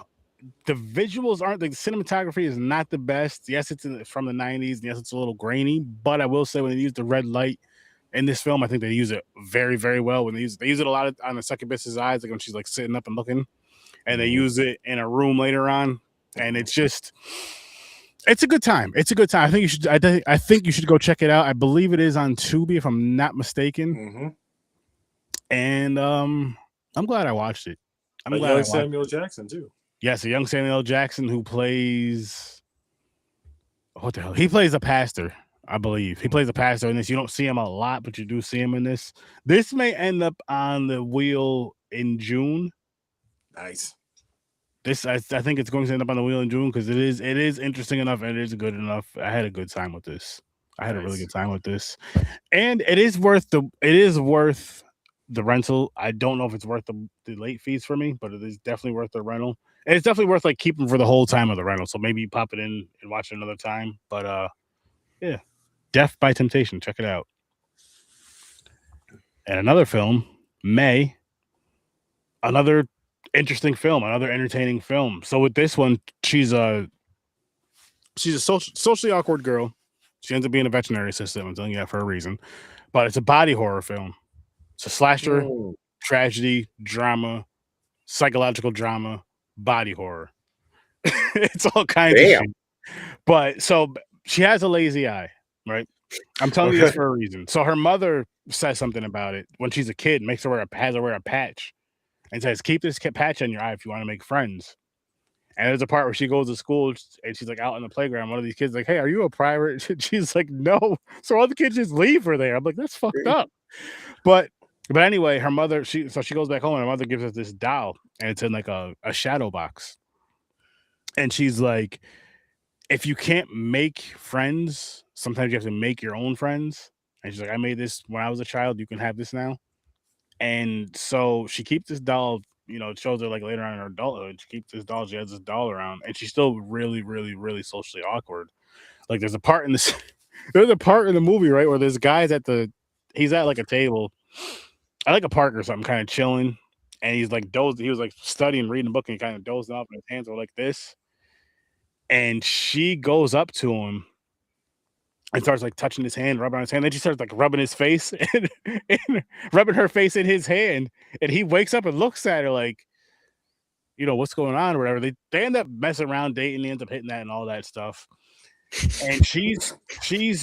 The visuals aren't, the cinematography is not the best. Yes, it's from the 90s. And yes, it's a little grainy, but I will say when they use the red light in this film, I think they use it very, very well. When they use it a lot on the succubus's eyes, like when she's like sitting up and looking, and they use it in a room later on, and it's a good time. It's a good time. I think you should go check it out. I believe it is on Tubi, if I'm not mistaken. And I'm glad I watched it. I'm glad Samuel Jackson too. Yes, a young Samuel Jackson who plays what the hell? He plays a pastor, I believe. He plays a pastor in this. You don't see him a lot, but you do see him in this. This may end up on the wheel in June. Nice. I think it's going to end up on the wheel in June because it is interesting enough and it is good enough. I had a good time with this. I had a really good time with this, and it is worth the rental. I don't know if it's worth the late fees for me, but it is definitely worth the rental. And it's definitely worth like keeping for the whole time of the rental. So maybe you pop it in and watch it another time. But yeah, Death by Temptation. Check it out. And another film, May. Another interesting film, another entertaining film. So with this one, she's a socially awkward girl. She ends up being a veterinary assistant. I'm telling you that for a reason. But it's a body horror film. It's a slasher, tragedy, drama, psychological drama, body horror. It's all kinds of shit. But so she has a lazy eye, right? I'm telling you this for a reason. So her mother says something about it when she's a kid, makes her has her wear a patch, and says, "Keep this patch on your eye if you want to make friends." And there's a part where she goes to school and she's like out on the playground. One of these kids is like, "Hey, are you a pirate?" She's like, "No." So all the kids just leave her there. I'm like, that's fucked up. But anyway, her mother, she goes back home and her mother gives us this doll and it's in like a shadow box. And she's like, if you can't make friends, sometimes you have to make your own friends. And she's like, I made this when I was a child. You can have this now. And so she keeps this doll, it shows her like later on in her adulthood. She keeps this doll. She has this doll around, and she's still really, really, really socially awkward. Like there's a part in this, there's a part in the movie, right, where there's guys he's at like a table, at like a park or something, kind of chilling, and he's like he was like studying, reading a book, and he kind of dozed off, and his hands were like this. And she goes up to him and starts like touching his hand, rubbing on his hand. Then she starts like rubbing his face and rubbing her face in his hand. And he wakes up and looks at her like, what's going on or whatever. They end up messing around, dating. He ends up hitting that and all that stuff. And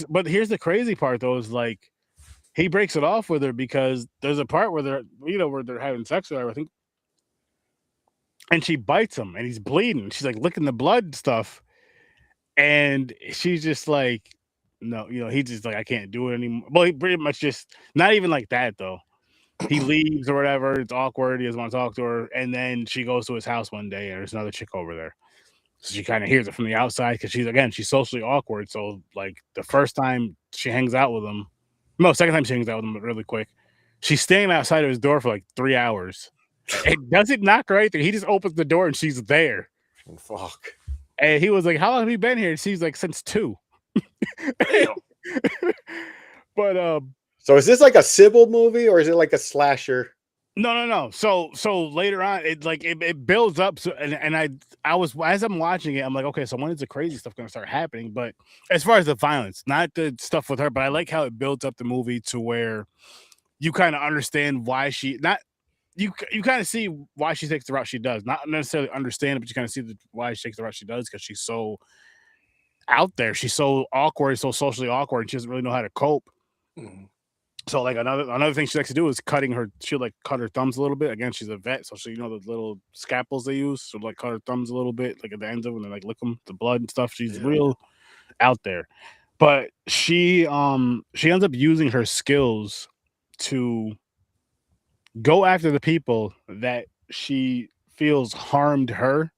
but here's the crazy part though, is like he breaks it off with her because there's a part where they're having sex with her, I think. And she bites him and he's bleeding. She's like licking the blood stuff. And she's just like, no, he's just like, I can't do it anymore. Well, he pretty much just, not even like that though. He leaves or whatever. It's awkward. He doesn't want to talk to her. And then she goes to his house one day and there's another chick over there. So she kind of hears it from the outside because she's socially awkward. So like the first time she hangs out with him, second time she hangs out with him really quick. She's staying outside of his door for like 3 hours. It doesn't knock right there. He just opens the door and she's there. Oh, fuck. And he was like, "How long have you been here?" And she's like, "Since 2." But so is this like a Sybil movie or is it like a slasher? No. So later on, it builds up. So and I was, as I'm watching it, I'm like, okay, so when is the crazy stuff going to start happening? But as far as the violence, not the stuff with her, but I like how it builds up the movie to where you kind of understand why you kind of see why she takes the route she does. Not necessarily understand it, but you kind of see why she takes the route she does because she's so out there. She's so awkward, so socially awkward, and she doesn't really know how to cope. Mm-hmm. So like another thing she likes to do is she'll like cut her thumbs a little bit. Again, she's a vet, so she the little scalpels they use. So like cut her thumbs a little bit, like at the ends of them, and like lick them, the blood and stuff. She's real out there. But she ends up using her skills to go after the people that she feels harmed her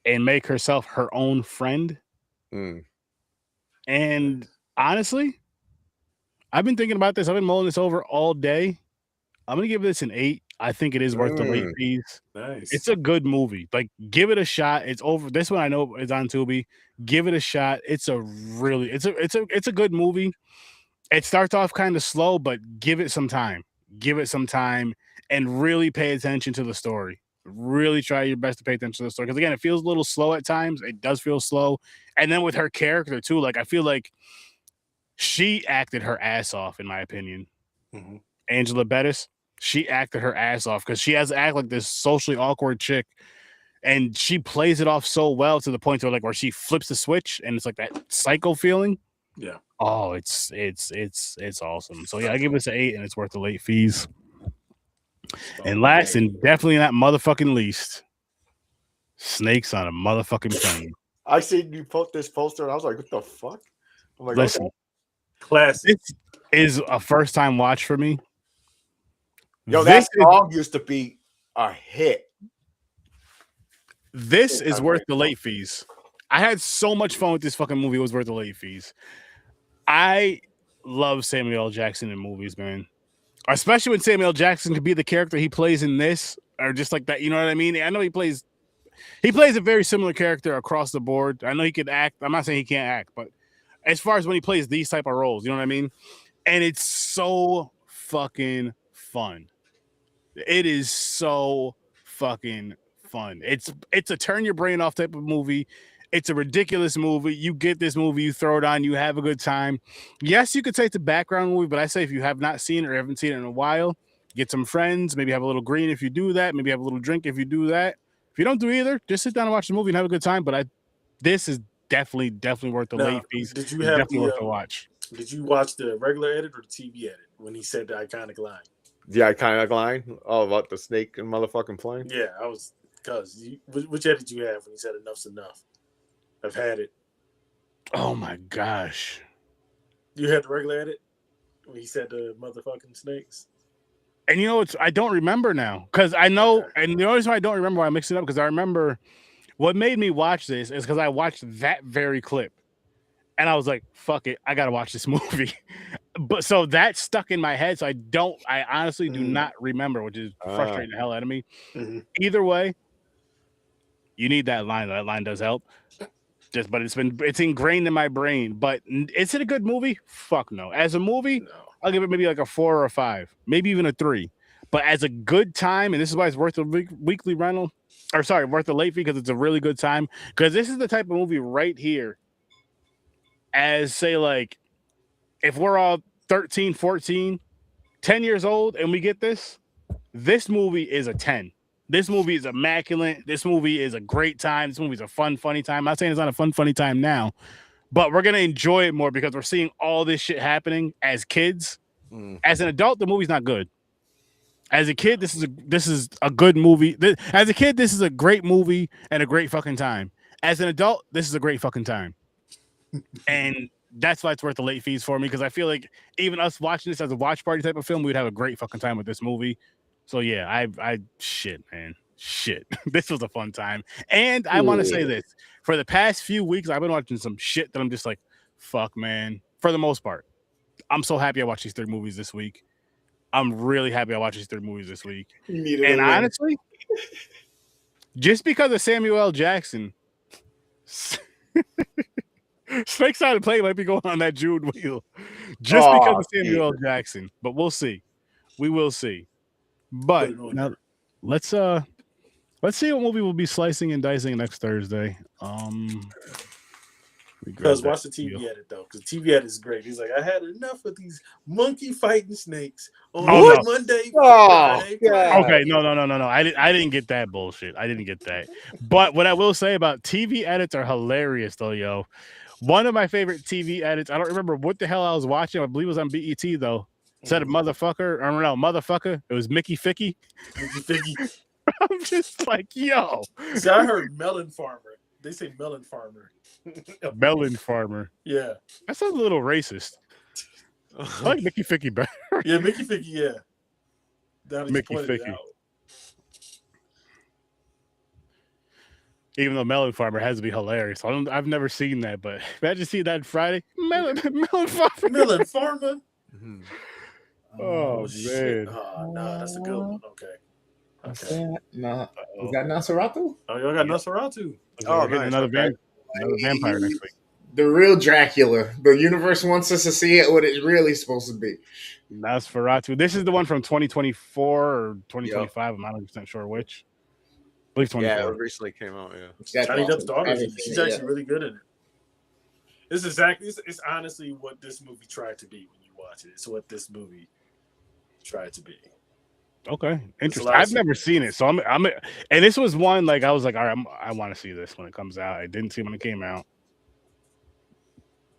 and make herself her own friend. And honestly, I've been thinking about this. I've been mulling this over all day. I'm going to give this an 8. I think it is worth the late fees. Nice. It's a good movie. Like, give it a shot. It's over. This one I know is on Tubi. Give it a shot. It's a good movie. It starts off kind of slow, but give it some time. Give it some time and really pay attention to the story. Really try your best to pay attention to the story. Because again, it feels a little slow at times. It does feel slow. And then with her character too, like I feel like she acted her ass off, in my opinion. Mm-hmm. Angela Bettis, she acted her ass off because she has to act like this socially awkward chick. And she plays it off so well to the point where she flips the switch and it's like that psycho feeling. Yeah. Oh, it's awesome. So yeah, I give this an 8 and it's worth the late fees. And last and definitely not motherfucking least, Snakes on a motherfucking Plane. I seen you put this poster and I was like, what the fuck? I'm like, listen, okay. Classic. This is a first time watch for me. Yo, that song used to be a hit. This is worth the late fees. I had so much fun with this fucking movie. It was worth the late fees. I love Samuel L. Jackson in movies, man. Especially when Samuel L. Jackson could be the character he plays in this, or just like that. You know what I mean? I know he plays a very similar character across the board. I know he could act. I'm not saying he can't act, but as far as when he plays these type of roles, you know what I mean? And it's so fucking fun. It is so fucking fun. It's a turn your brain off type of movie. It's a ridiculous movie. You get this movie, you throw it on, you have a good time. Yes, you could say it's a background movie, but I say if you have not seen it or haven't seen it in a while, get some friends, maybe have a little green if you do that, maybe have a little drink if you do that. If you don't do either, just sit down and watch the movie and have a good time. But this is definitely worth the late fees. Did you have definitely worth the watch? Did you watch the regular edit or the TV edit when he said the iconic line? The iconic line? Oh, about the snake and motherfucking plane? Yeah, I was, because which edit you have when he said enough's enough? I've had it. Oh my gosh. You had the regular edit when he said the motherfucking snakes? And you know, I don't remember now because I know, and the only reason I don't remember why I mixed it up because I remember what made me watch this is because I watched that very clip. And I was like, fuck it, I gotta watch this movie. But so that stuck in my head. So I honestly do not remember, which is frustrating the hell out of me. Mm-hmm. Either way, you need that line. That line does help. But it's ingrained in my brain. But is it a good movie? Fuck no. As a movie, I'll give it maybe like a 4 or a 5, maybe even a 3. But as a good time, and this is why it's worth a weekly rental, worth a late fee because it's a really good time. Because this is the type of movie right here. As say like if we're all 13, 14, 10 years old and we get this movie is a 10. This movie is immaculate. This movie is a great time. This movie is a fun, funny time. I'm not saying it's not a fun, funny time now, but we're going to enjoy it more because we're seeing all this shit happening as kids. As an adult, the movie's not good. As a kid, this is a good movie. As a kid, this is a great movie and a great fucking time. As an adult, this is a great fucking time. And that's why it's worth the late fees for me because I feel like even us watching this as a watch party type of film, we'd have a great fucking time with this movie. So yeah, shit. This was a fun time. And I want to say this. For the past few weeks, I've been watching some shit that I'm just like, fuck, man. For the most part. I'm so happy I watched these 3 movies this week. I'm really happy I watched these 3 movies this week. And honestly, just because of Samuel L. Jackson, Snakes Out of Play might be going on that June wheel. Just because of Samuel L. Jackson. But we'll see. We will see. But now let's see what movie we'll be slicing and dicing next Thursday. Because watch the TV edit though, because the TV edit is great. He's like, I had enough of these monkey fighting snakes on Monday. Friday. Okay, no. I didn't get that bullshit. I didn't get that. But what I will say about TV edits are hilarious though, yo. One of my favorite TV edits. I don't remember what the hell I was watching. I believe it was on BET though. Said a motherfucker. I don't know, motherfucker. It was Mickey Ficky. I'm just like, yo. See, I heard melon farmer. They say melon farmer. Melon farmer. Yeah. That sounds a little racist. I like Mickey Ficky better. Yeah, Mickey Ficky, yeah. Mickey Ficky. Even though Melon Farmer has to be hilarious. I've never seen that, but imagine seeing that Friday. Melon Farmer. Melon Farmer. Mm-hmm. Oh, shit. Oh, no, that's a good one. Okay. Nah. Is that Nosferatu? Oh, y'all got Nosferatu. Oh, nice. Another vampire next week. The real Dracula. The universe wants us to see it what it's really supposed to be. Nosferatu. This is the one from 2024 or 2025. I'm not 100% sure which. I believe 24. Yeah, it recently came out. Yeah. Johnny Depp's daughter. She's actually really good in it. It's honestly what this movie tried to be when you watch it. It's what this movie tried to be. Okay, interesting. I've never seen it, so I'm, and this was one like I was like, all right, I want to see this when it comes out. I didn't see it when it came out.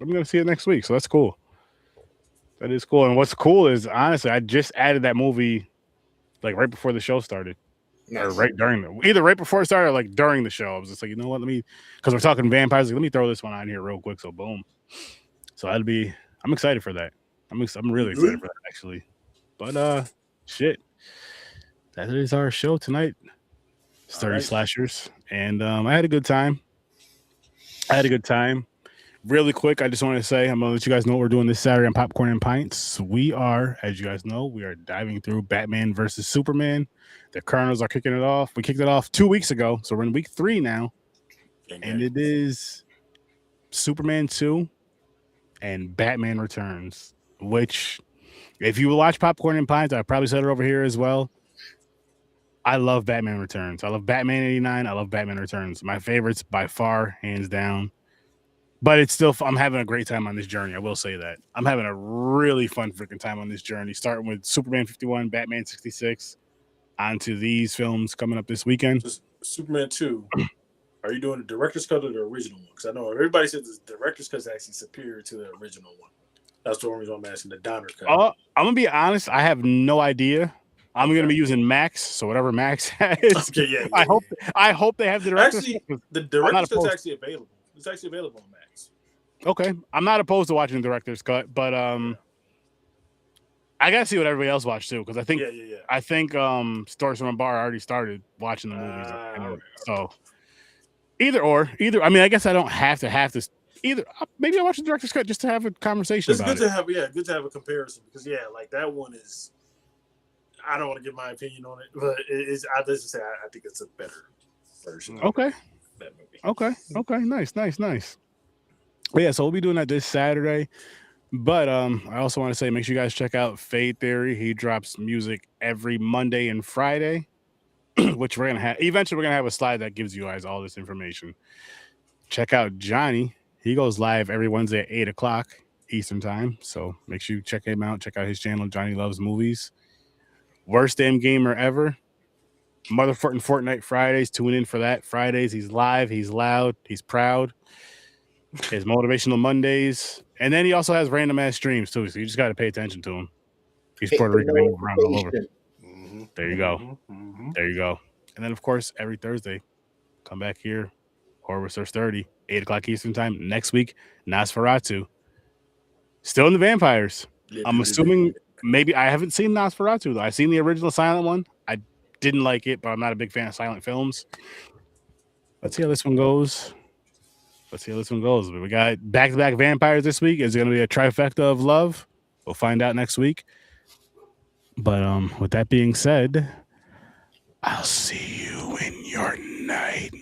I'm gonna see it next week, so that's cool. That is cool. And what's cool is honestly, I just added that movie like right before the show started. Nice. Or right during either right before it started or like during the show. I was just like, you know what, because we're talking vampires, like, let me throw this one on here real quick. So boom. So I'm excited for that. I'm really excited for that actually. But shit. That is our show tonight. It's 30 slashers. And I had a good time. Really quick, I just want to say, I'm going to let you guys know what we're doing this Saturday on Popcorn and Pints. We are, as you guys know, we are diving through Batman versus Superman. The Colonels are kicking it off. We kicked it off 2 weeks ago, so we're in week 3 now. And it is Superman 2 and Batman Returns, which, if you watch Popcorn and Pints, I probably said it over here as well. I love Batman Returns. I love Batman 89. I love Batman Returns. My favorites by far, hands down. But it's still, I'm having a great time on this journey. I will say that. I'm having a really fun freaking time on this journey, starting with Superman 51, Batman 66, onto these films coming up this weekend. Superman 2, are you doing the director's cut or the original one? Because I know everybody says the director's cut is actually superior to the original one. That's the only reason I'm asking the Donner cut. I'm gonna be honest. I have no idea. I'm gonna be using Max, so whatever Max has. Okay, yeah. I hope they have the director's cut. The director's cut is actually available. It's actually available on Max. Okay, I'm not opposed to watching the director's cut, but I gotta see what everybody else watched too, because I think Stories from a Bar already started watching the movies, so either. I mean, I guess I don't have to either. Maybe I watch the director's cut just to have a conversation. It's good to have a comparison, because like that one is. I don't want to give my opinion on it, but I think it's a better version. Okay. Of that movie. Okay. Nice. But yeah, so we'll be doing that this Saturday. But I also want to say, make sure you guys check out Fade Theory. He drops music every Monday and Friday, which we're gonna have. Eventually, we're gonna have a slide that gives you guys all this information. Check out Johnny. He goes live every Wednesday at 8:00 Eastern time. So make sure you check him out. Check out his channel, Johnny Loves Movies. Worst damn gamer ever. Motherfucking Fortnite Fridays. Tune in for that. Fridays, he's live, he's loud, he's proud. His Motivational Mondays. And then he also has random ass streams too. So you just got to pay attention to him. He's Puerto Rican, they move around all over. Mm-hmm. There you go. Mm-hmm. There you go. And then, of course, every Thursday, come back here. Horror Research 30, 8:00 Eastern time. Next week, Nosferatu. Still in the vampires. I'm assuming. Maybe I haven't seen Nosferatu though. I've seen the original silent one. I didn't like it, but I'm not a big fan of silent films. Let's see how this one goes. But we got back-to-back vampires this week. Is it going to be a trifecta of love? We'll find out next week. But with that being said, I'll see you in your nightmare.